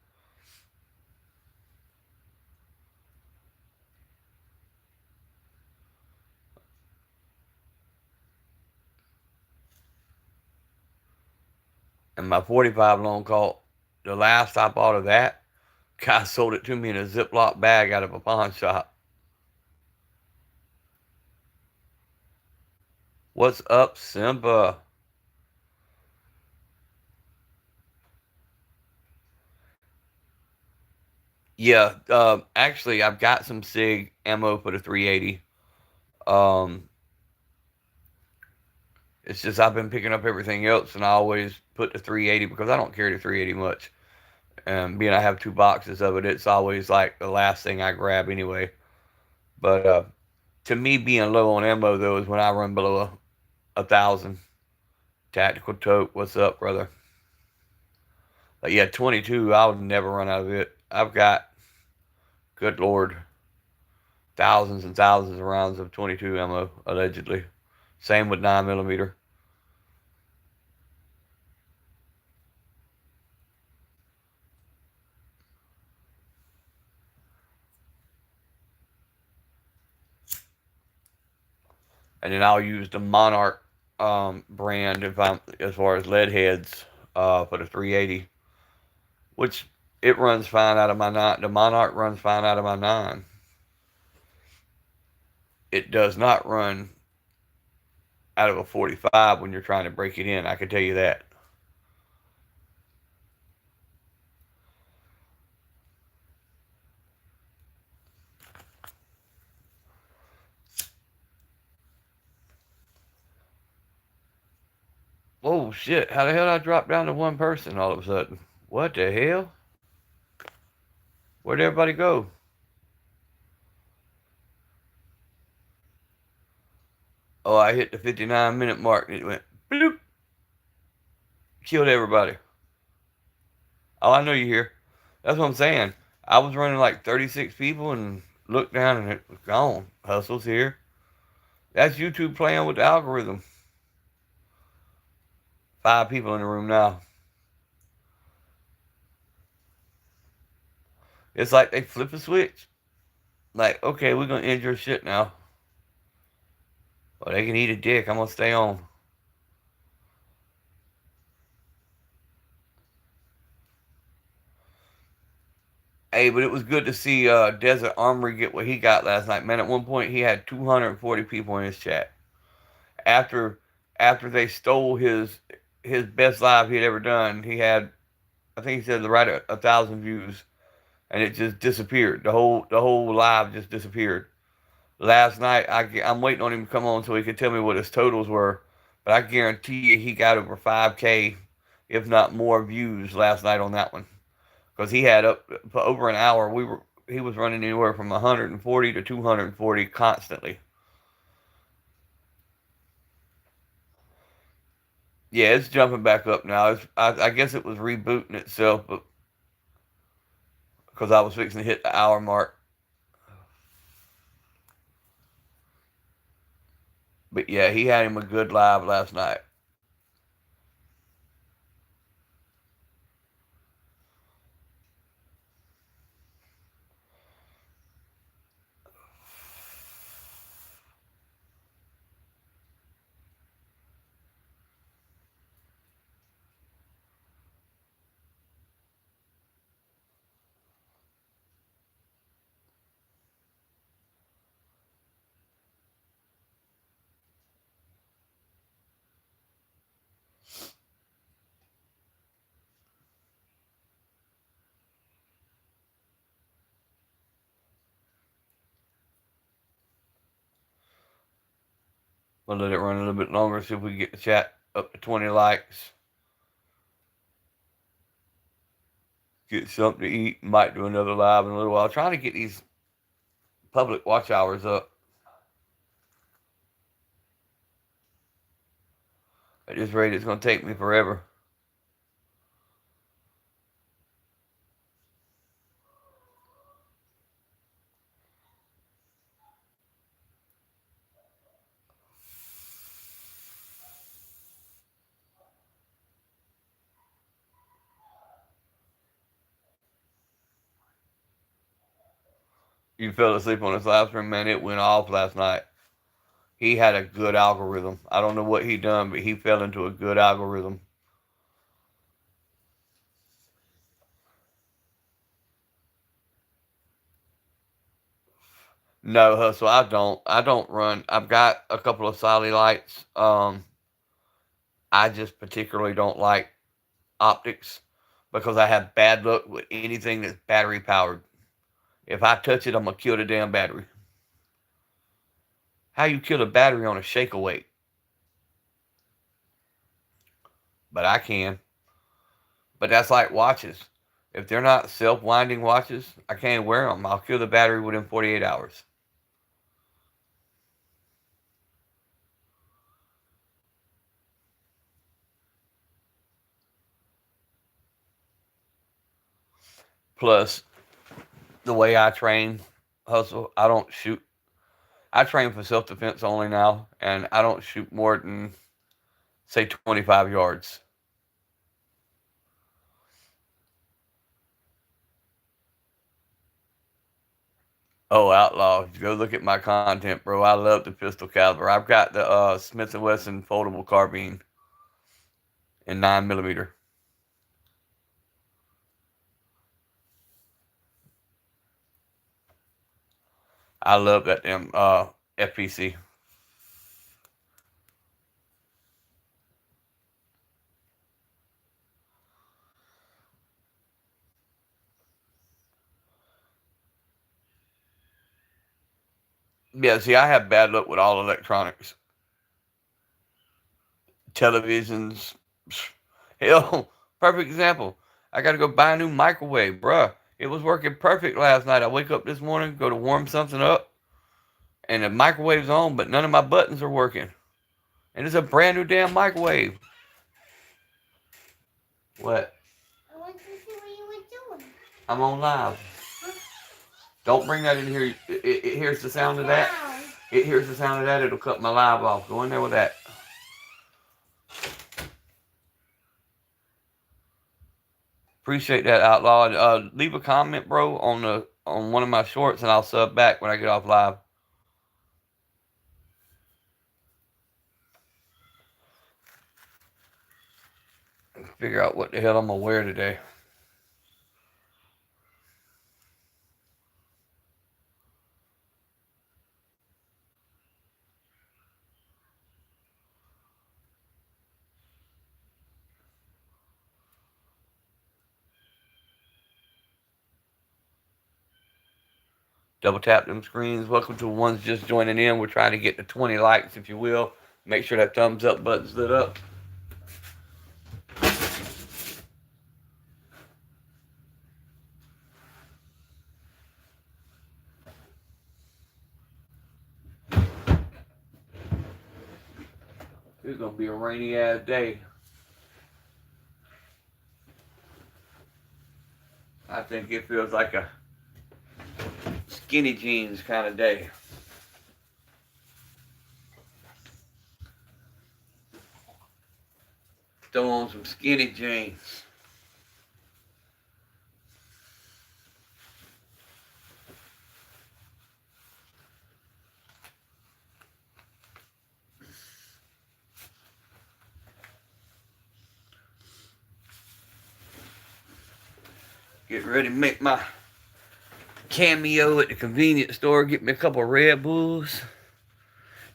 And my 45 long coat, the last I bought of that, guy sold it to me in a Ziploc bag out of a pawn shop. What's up, Simba? Yeah, actually, I've got some SIG ammo for the 380. Um, it's just I've been picking up everything else, and I always put the 380 because I don't carry the 380 much. And being I have 2 boxes of it, it's always like the last thing I grab anyway. But to me, being low on ammo though is when I run below a thousand. Tactical tote, what's up, brother? But yeah, 22, I'll never run out of it. I've got, good lord, thousands and thousands of rounds of 22 ammo, allegedly. Same with 9 millimeter. And then I'll use the Monarch brand if I'm as far as lead heads for the 380, which it runs fine out of my 9. The Monarch runs fine out of my 9. It does not run out of a 45 when you're trying to break it in. I can tell you that. Oh shit! How the hell did I drop down to one person all of a sudden? What the hell? Where'd everybody go? Oh, I hit the 59-minute mark and it went bloop, killed everybody. Oh, I know you're here. That's what I'm saying. I was running like 36 people and looked down and it was gone. Hustle's here. That's YouTube playing with the algorithm. 5 people in the room now. It's like they flip a switch. Like, okay, we're gonna end your shit now. Well, they can eat a dick. I'm gonna stay on. Hey, but it was good to see Desert Armory get what he got last night. Man, at one point he had 240 people in his chat. After after they stole his best live he had ever done, he had, I think he said, right at 1,000 views, and it just disappeared. The whole live just disappeared. Last night I'm waiting on him to come on so he could tell me what his totals were, but I guarantee you he got over 5K if not more, views last night on that one because he had up for over an hour. He was running anywhere from 140 to 240 constantly. Yeah, it's jumping back up now. I guess it was rebooting itself, but because I was fixing to hit the hour mark. But yeah, he had him a good live last night. We'll let it run a little bit longer, see if we can get the chat up to 20 likes. Get something to eat. Might do another live in a little while. Trying to get these public watch hours up. At this rate, it's going to take me forever. You fell asleep on his live stream, man. It went off last night. He had a good algorithm. I don't know what he done, but he fell into a good algorithm. No, Hustle, I don't. I don't run. I've got a couple of solid lights. I just particularly don't like optics because I have bad luck with anything that's battery powered. If I touch it, I'm gonna kill the damn battery. How you kill a battery on a shake away? But I can. But that's like watches. If they're not self winding watches, I can't wear them. I'll kill the battery within 48 hours. Plus, the way I train, Hustle, I don't shoot. I train for self defense only now, and I don't shoot more than, say, 25 yards. Oh, Outlaw, go look at my content, bro. I love the pistol caliber. I've got the Smith & Wesson foldable carbine in 9mm. I love that damn FPC. Yeah, see, I have bad luck with all electronics. Televisions. Hell, perfect example. I got to go buy a new microwave, bruh. It was working perfect last night. I wake up this morning, go to warm something up, and the microwave's on, but none of my buttons are working. And it's a brand new damn microwave. What? I want to see what you were doing. I'm on live. Huh? Don't bring that in here. It hears the sound of that. It hears the sound of that. It'll cut my live off. Go in there with that. Appreciate that, Outlaw. Leave a comment, bro, on one of my shorts, and I'll sub back when I get off live. Figure out what the hell I'm gonna wear today. Double tap them screens. Welcome to the ones just joining in. We're trying to get to 20 likes, if you will. Make sure that thumbs up button's lit up. It's gonna be a rainy ass day. I think it feels like a skinny jeans kind of day. Throw on some skinny jeans. Get ready to make my cameo at the convenience store. Get me a couple of Red Bulls.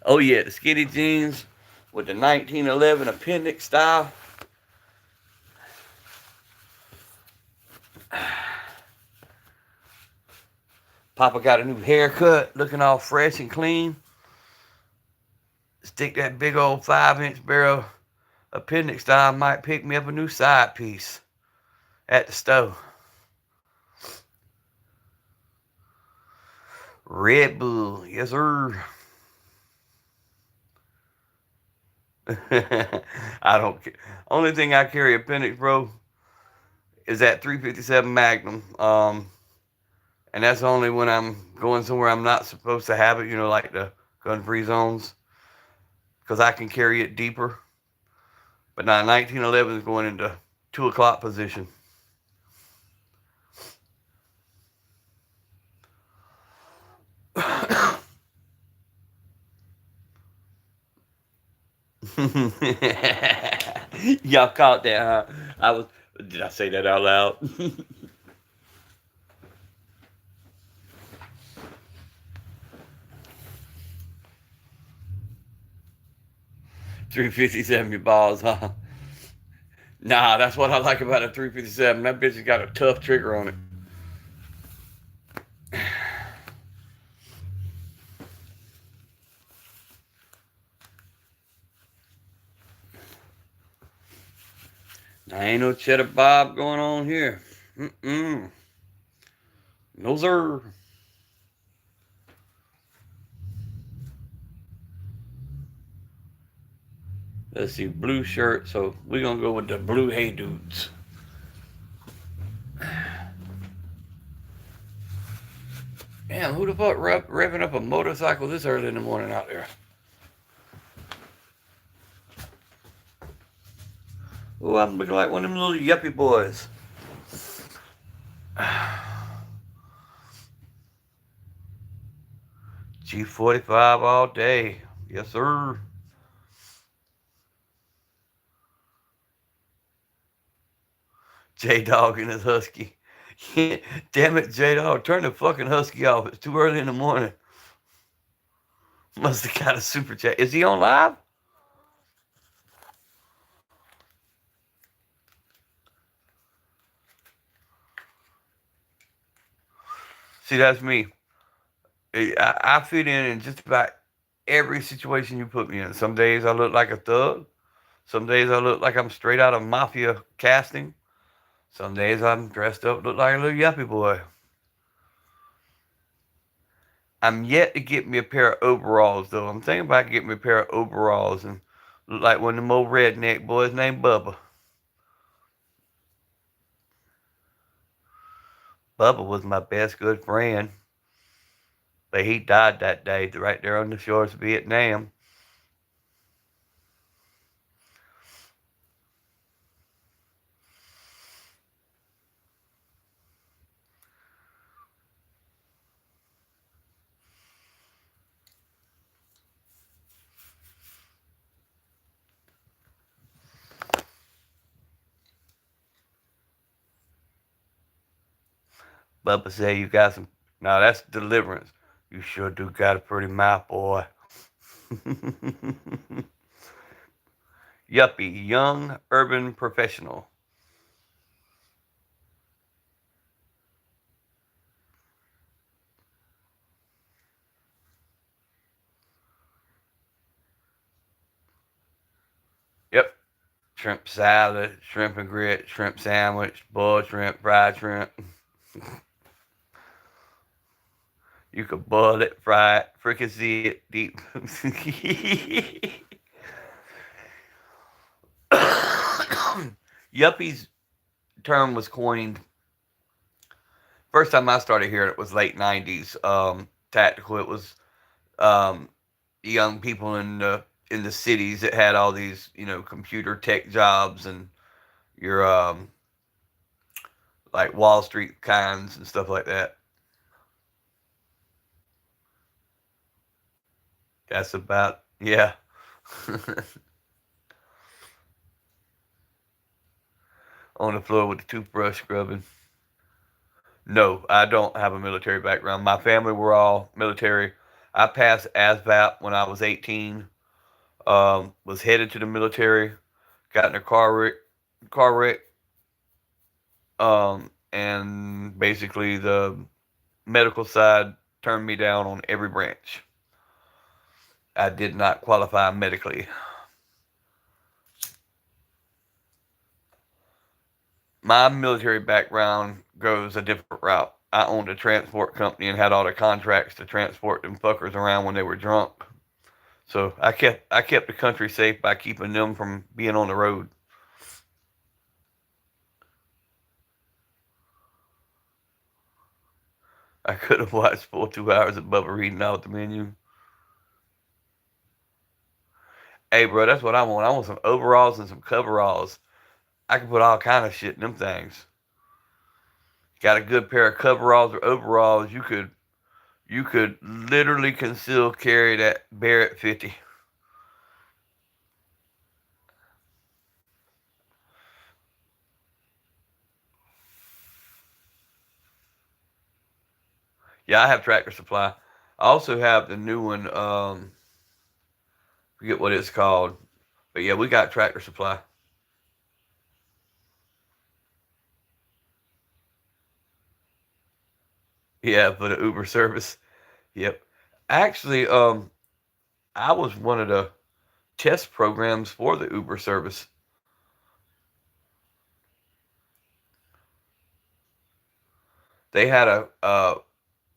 Oh yeah, the skinny jeans with the 1911 appendix style. Papa got a new haircut, looking all fresh and clean. Stick that big old 5-inch barrel appendix style. Might pick me up a new side piece at the stove. Red Bull, yes sir. I don't care. Only thing I carry appendix, bro, is that 357 Magnum. And that's only when I'm going somewhere I'm not supposed to have it, like the gun-free zones, because I can carry it deeper. But now 1911 is going into 2 o'clock position. Y'all caught that, huh? Did I say that out loud? 357 your balls, huh? Nah, that's what I like about a 357. That bitch has got a tough trigger on it. Now, ain't no cheddar bob going on here. Mm-mm. No, sir. Let's see, blue shirt. So we're going to go with the blue Hey Dudes. Damn, who the fuck revving up a motorcycle this early in the morning out there? Oh, I'm looking like one of them little yuppie boys. G45 all day. Yes, sir. J-Dog and his husky. Damn it, J-Dog. Turn the fucking husky off. It's too early in the morning. Must have got a super chat. Is he on live? See, that's me. I fit in just about every situation you put me in. Some days I look like a thug. Some days I look like I'm straight out of mafia casting. Some days I'm dressed up, look like a little yuppie boy. I'm yet to get me a pair of overalls, though. I'm thinking about getting me a pair of overalls and look like one of them old redneck boys named Bubba. Bubba was my best good friend, but he died that day right there on the shores of Vietnam. Bubba said you got some. Now that's deliverance. You sure do got a pretty mouth, boy. Yuppie, young urban professional. Yep. Shrimp salad, shrimp and grit, shrimp sandwich, boiled shrimp, fried shrimp. You could boil it, fry it, fricassee it, deep. Yuppies term was coined. First time I started hearing it was late '90s. Tactical. It was um, young people in the cities that had all these computer tech jobs and your like Wall Street kinds and stuff like that. That's about yeah. On the floor with the toothbrush scrubbing. No, I don't have a military background. My family were all military. I passed ASVAP when I was 18. Was headed to the military. Got in a car wreck, and basically the medical side turned me down on every branch. I did not qualify medically. My military background goes a different route. I owned a transport company and had all the contracts to transport them fuckers around when they were drunk. So I kept the country safe by keeping them from being on the road. I could have watched full 2 hours of Bubba reading out the menu. Hey, bro, that's what I want. I want some overalls and some coveralls. I can put all kind of shit in them things. Got a good pair of coveralls or overalls, you could literally conceal carry that Barrett 50. Yeah, I have Tractor Supply. I also have the new one. Forget what it's called, but yeah, we got Tractor Supply. Yeah, for the Uber service. Yep. Actually, I was one of the test programs for the Uber service. They had a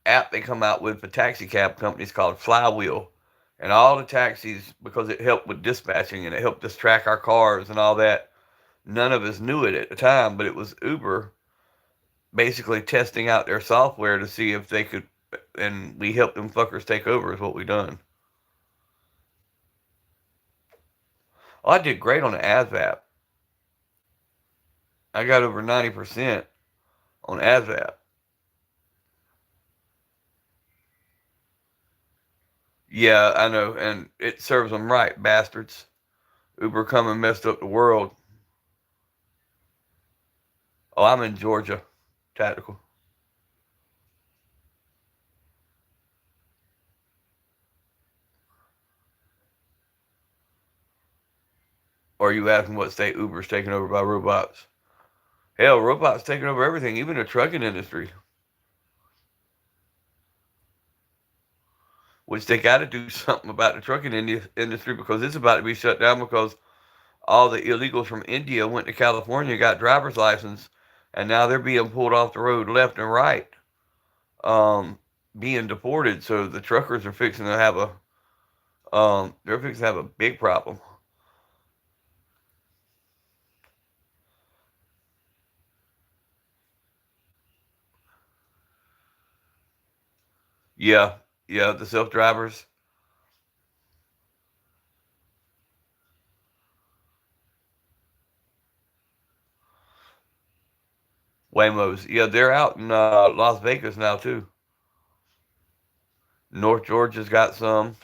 app they come out with for taxi cab companies called Flywheel, and all the taxis, because it helped with dispatching and it helped us track our cars and all that. None of us knew it at the time, but it was Uber basically testing out their software to see if they could, and we helped them fuckers take over. Is what we done. Oh, I did great on the ASVAP. I got over 90% on ASVAP. Yeah, I know, and it serves them right, bastards. Uber come and messed up the world. Oh, I'm in Georgia, tactical. Or are you asking what state Uber's taken over by robots? Hell, robots taking over everything, even the trucking industry. Which they got to do something about the trucking industry because it's about to be shut down because all the illegals from India went to California, got driver's license, and now they're being pulled off the road left and right, um, being deported. So the truckers are fixing to have they're fixing to have a big problem. Yeah, yeah, the self drivers, Waymos. Yeah, they're out in Las Vegas now too. North Georgia's got some.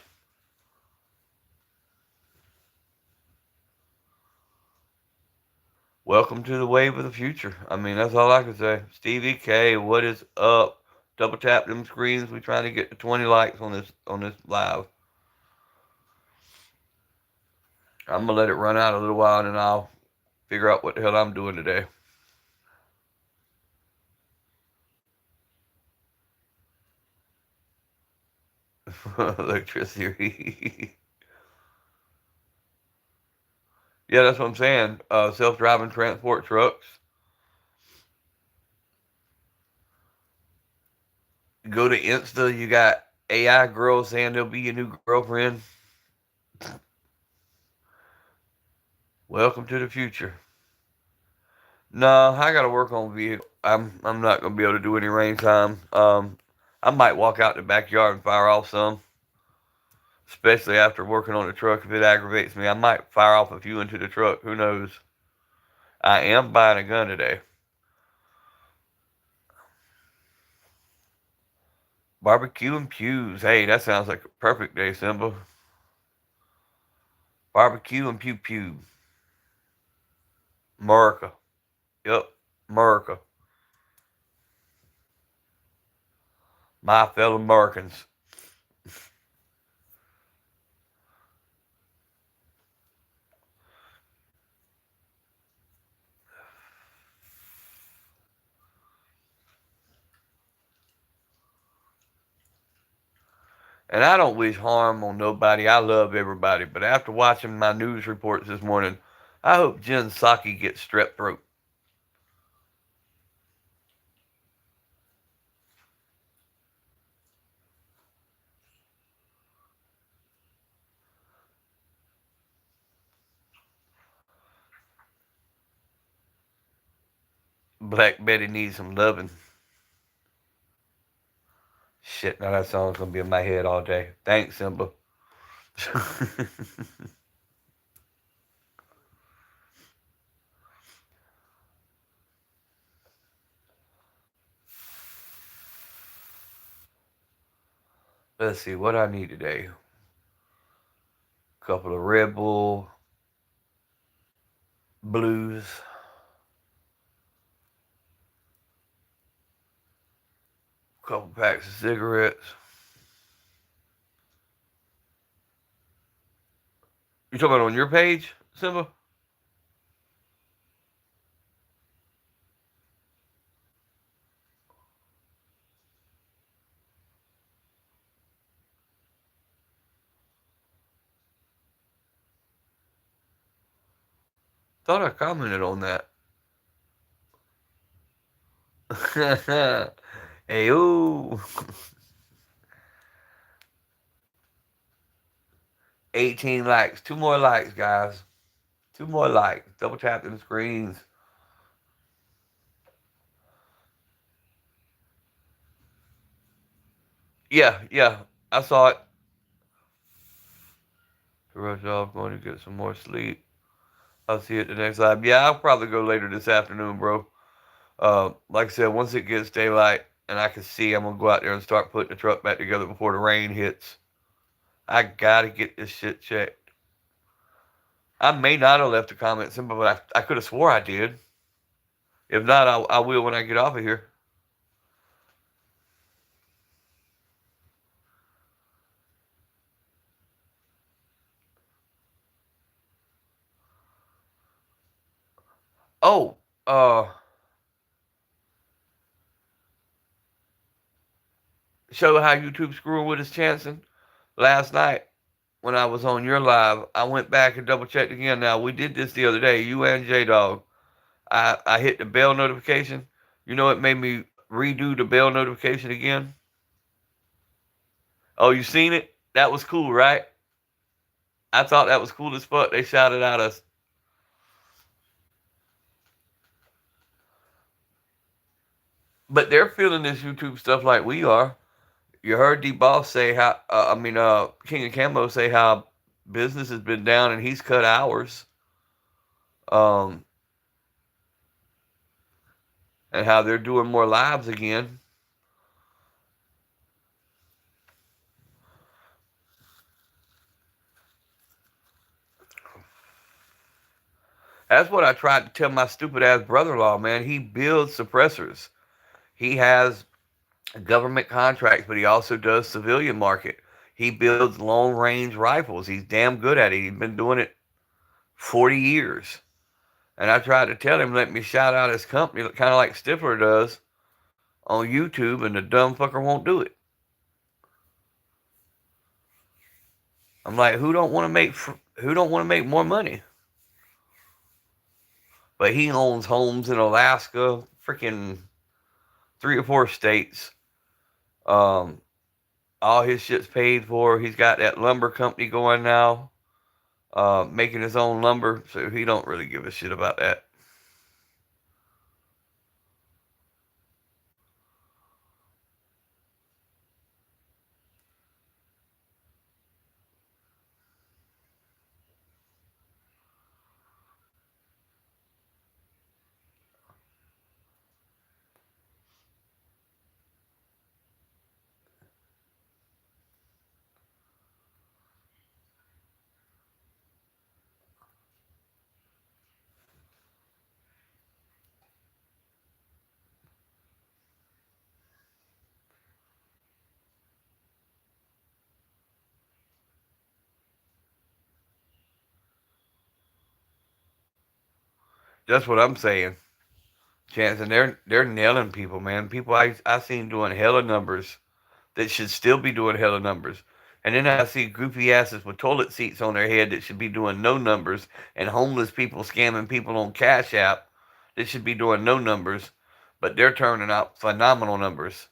Welcome to the wave of the future. I mean, that's all I can say. Stevie K, what is up? Double tap them screens. We trying to get to 20 likes on this live. I'm gonna let it run out a little while and then I'll figure out what the hell I'm doing today. Electricity. Yeah, that's what I'm saying. Self-driving transport trucks. Go to Insta. You got AI girls saying they'll be your new girlfriend. Welcome to the future. No, I gotta work on vehicle. I'm not gonna be able to do any rain time. I might walk out the backyard and fire off some, especially after working on the truck. If it aggravates me, I might fire off a few into the truck. Who knows? I am buying a gun today. Barbecue and pews. Hey, that sounds like a perfect day, Simba. Barbecue and pew pew. America. Yep, America. My fellow Americans. And I don't wish harm on nobody. I love everybody. But after watching my news reports this morning, I hope Jen Psaki gets strep throat. Black Betty needs some loving. Shit, now that song's gonna be in my head all day. Thanks, Simba. Let's see what I need today. Couple of Red Bull blues. Couple packs of cigarettes. You talking about on your page, Simba? Thought I commented on that. Hey, ooh. 18 likes. 2 more likes, guys. 2 more likes. Double tap them screens. Yeah, yeah. I saw it. To rush off, going to get some more sleep. I'll see you at the next live. Yeah, I'll probably go later this afternoon, bro. Like I said, once it gets daylight and I can see, I'm gonna go out there and start putting the truck back together before the rain hits. I gotta get this shit checked. I may not have left a comment simple, but I could have swore I did. If not, I will when I get off of here. Oh, show how YouTube screwing with his chancing. Last night when I was on your live, I went back and double checked again. Now we did this the other day, you and J Dog. I hit the bell notification. You know it made me redo the bell notification again. Oh, you seen it? That was cool, right? I thought that was cool as fuck. They shouted at us. But they're feeling this YouTube stuff like we are. You heard D Boss say how, King of Camo say how business has been down and he's cut hours. Um, and how they're doing more lives again. That's what I tried to tell my stupid ass brother in law, man. He builds suppressors. He has government contracts, but he also does civilian market. He builds long range rifles. He's damn good at it. He's been doing it 40 years. And I tried to tell him, let me shout out his company, kind of like Stifler does on YouTube, and the dumb fucker won't do it. I'm like, who don't want to make more money? But he owns homes in Alaska, freaking 3 or 4 states. Um, all his shit's paid for. He's got that lumber company going now, making his own lumber, so he don't really give a shit about that. That's what I'm saying, Chance, and they're nailing people, man. People I seen doing hella numbers that should still be doing hella numbers. And then I see goofy asses with toilet seats on their head that should be doing no numbers, and homeless people scamming people on Cash App that should be doing no numbers, but they're turning out phenomenal numbers.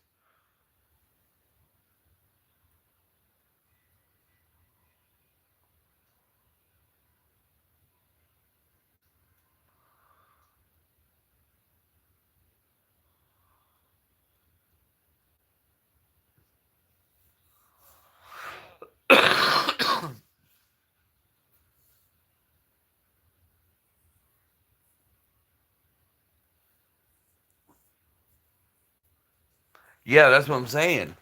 Yeah, that's what I'm saying.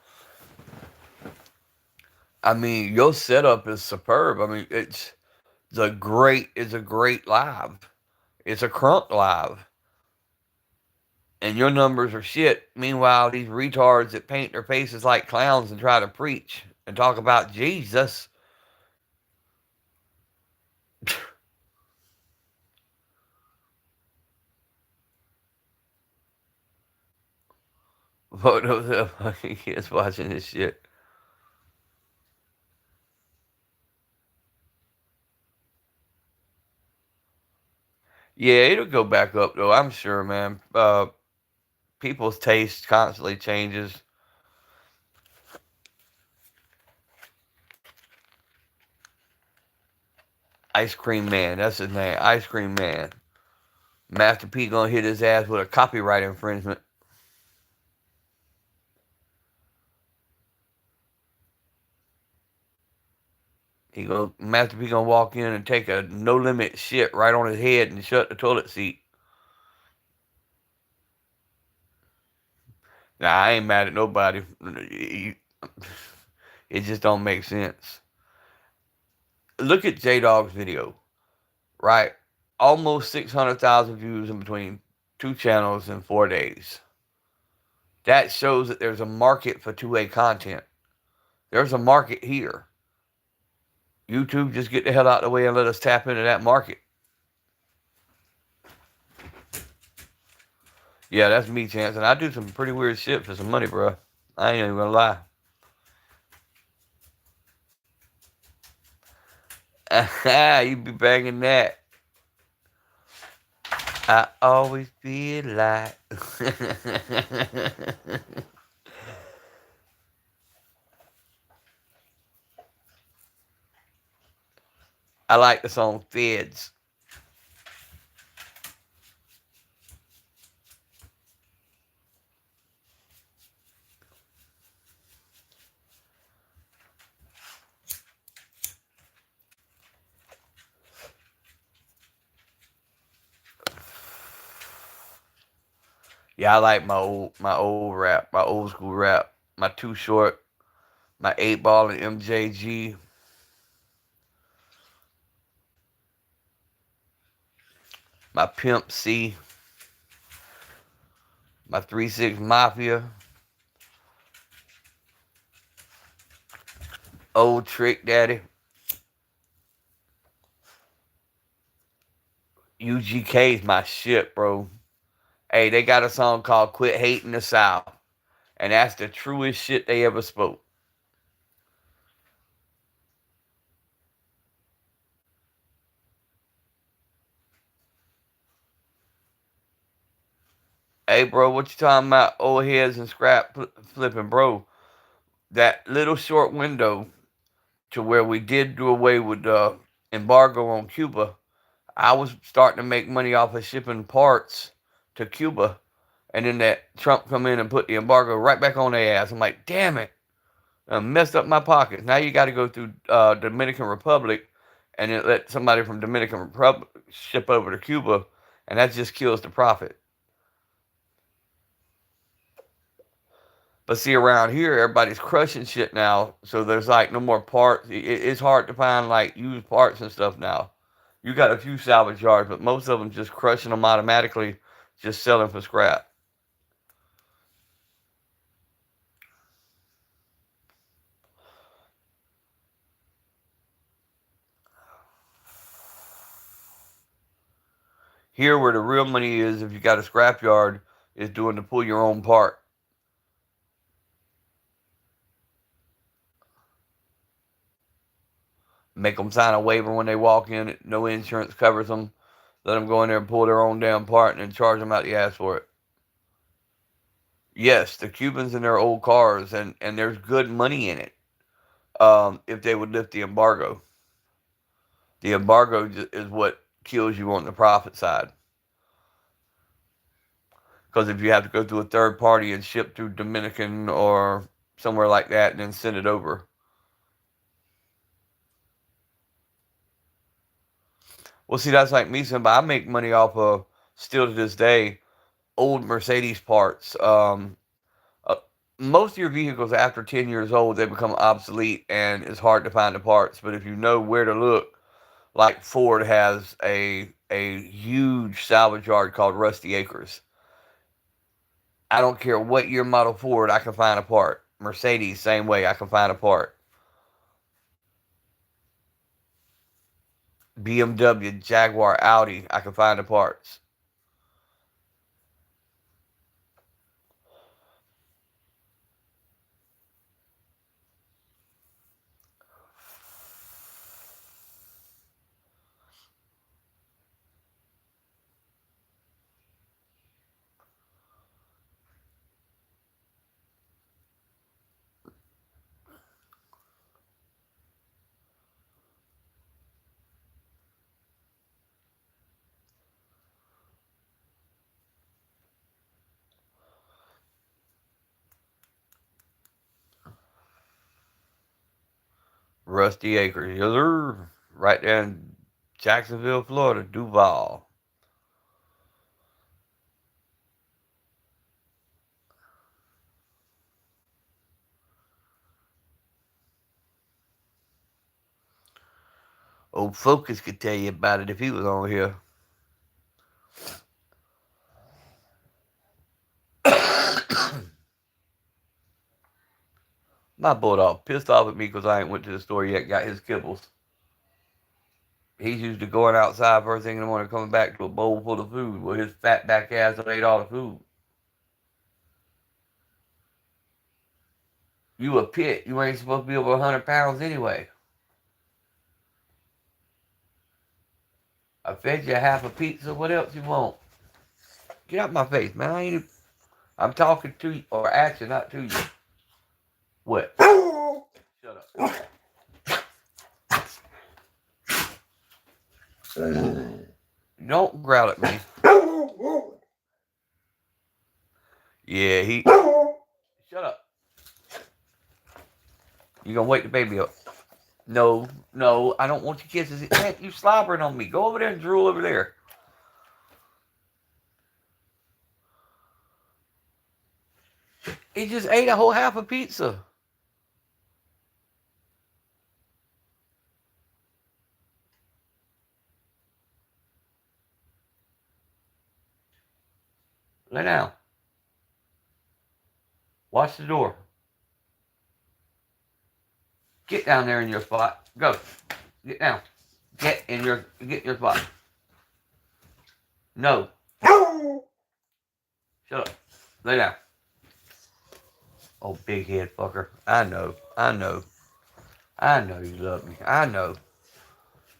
I mean, your setup is superb. I mean, it's a great live. It's a crunk live. And your numbers are shit. Meanwhile, these retards that paint their faces like clowns and try to preach and talk about Jesus. Photos of fucking kids watching this shit. Yeah, it'll go back up though. I'm sure, man. People's taste constantly changes. Ice Cream Man, that's his name. Ice Cream Man. Master P gonna hit his ass with a copyright infringement. Master P gonna walk in and take a no limit shit right on his head and shut the toilet seat. Nah, I ain't mad at nobody. It just don't make sense. Look at J Dog's video, right? Almost 600,000 views in between two channels in 4 days. That shows that there's a market for two-way content. There's a market here. YouTube, just get the hell out of the way and let us tap into that market. Yeah, that's me, Chance, and I do some pretty weird shit for some money, bro. I ain't even gonna lie. You be banging that. I always feel like. I like the song Feds. Yeah, I like my old rap, my old school rap, my Too Short, my 8 Ball and MJG, my Pimp C, my 3-6 Mafia, Old Trick Daddy, UGK's my shit, bro. Hey, they got a song called Quit Hating the South. And that's the truest shit they ever spoke. Hey, bro, what you talking about? Old heads and scrap flipping, bro. That little short window to where we did do away with the embargo on Cuba, I was starting to make money off of shipping parts to Cuba. And then that Trump come in and put the embargo right back on their ass. I'm like, damn it. I messed up my pockets. Now you got to go through Dominican Republic and then let somebody from Dominican Republic ship over to Cuba. And that just kills the profit. But see, around here, everybody's crushing shit now, so there's like no more parts. It's hard to find like used parts and stuff now. You got a few salvage yards, but most of them just crushing them automatically, just selling for scrap. Here, where the real money is, if you got a scrapyard, is doing to pull your own part. Make them sign a waiver when they walk in. No insurance covers them. Let them go in there and pull their own damn part and then charge them out the ass for it. Yes, the Cubans in their old cars, and there's good money in it. If they would lift the embargo, the embargo is what kills you on the profit side. Because if you have to go through a third party and ship through Dominican or somewhere like that and then send it over. Well, see, that's like me. Somebody I make money off of still to this day old Mercedes parts. Uh, Most of your vehicles after 10 years old they become obsolete and it's hard to find the parts. But if you know where to look, like Ford has a huge salvage yard called Rusty Acres. I don't care what year model Ford, I can find a part. Mercedes, same way, I can find a part. BMW, Jaguar, Audi, I can find the parts. Rusty Acres, yes, sir. Right there in Jacksonville, Florida, Duval. Old Focus could tell you about it if he was on here. My bulldog pissed off at me because I ain't went to the store yet. Got his kibbles. He's used to going outside first thing in the morning, coming back to a bowl full of food. Well, his fat back ass ate all the food. You a pit. You ain't supposed to be over 100 pounds anyway. I fed you half a pizza. What else you want? Get out my face, man. I'm talking to you or at you, not to you. What? Shut up. Don't growl at me. Yeah, he. Shut up. You gonna wake the baby up? No, no, I don't want your kisses. Man, you slobbering on me. Go over there and drool over there. He just ate a whole half a pizza. Lay down. Watch the door. Get down there in your spot. Go. Get down. Get in your spot. No. Shut up. Lay down. Oh, big head fucker. I know. I know. I know you love me. I know.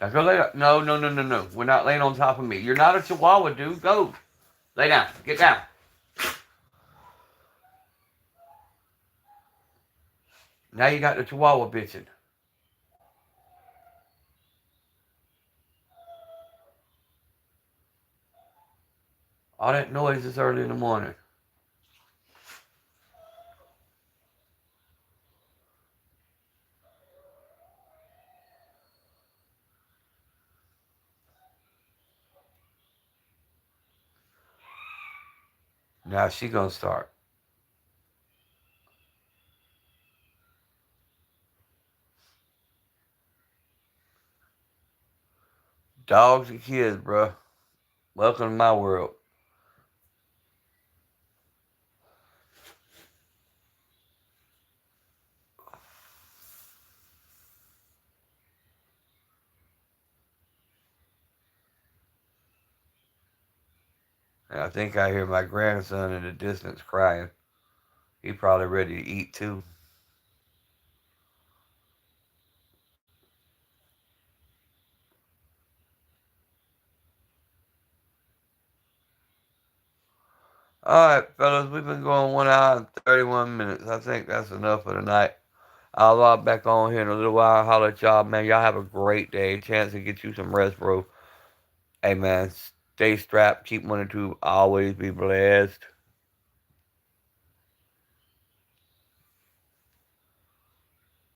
Now go lay down. No, no, no, no, no. We're not laying on top of me. You're not a chihuahua, dude. Go. Lay down. Get down. Now you got the chihuahua bitching. All that noise this early in the morning. Now she gonna start. Dogs and kids, bruh. Welcome to my world. And I think I hear my grandson in the distance crying. He probably ready to eat too. Alright, fellas, we've been going 1 hour and 31 minutes. I think that's enough for tonight. I'll log back on here in a little while. Holler at y'all, man. Y'all have a great day. Chance to get you some rest, bro. Hey, man, stay strapped. Keep 1 and 2. Always be blessed.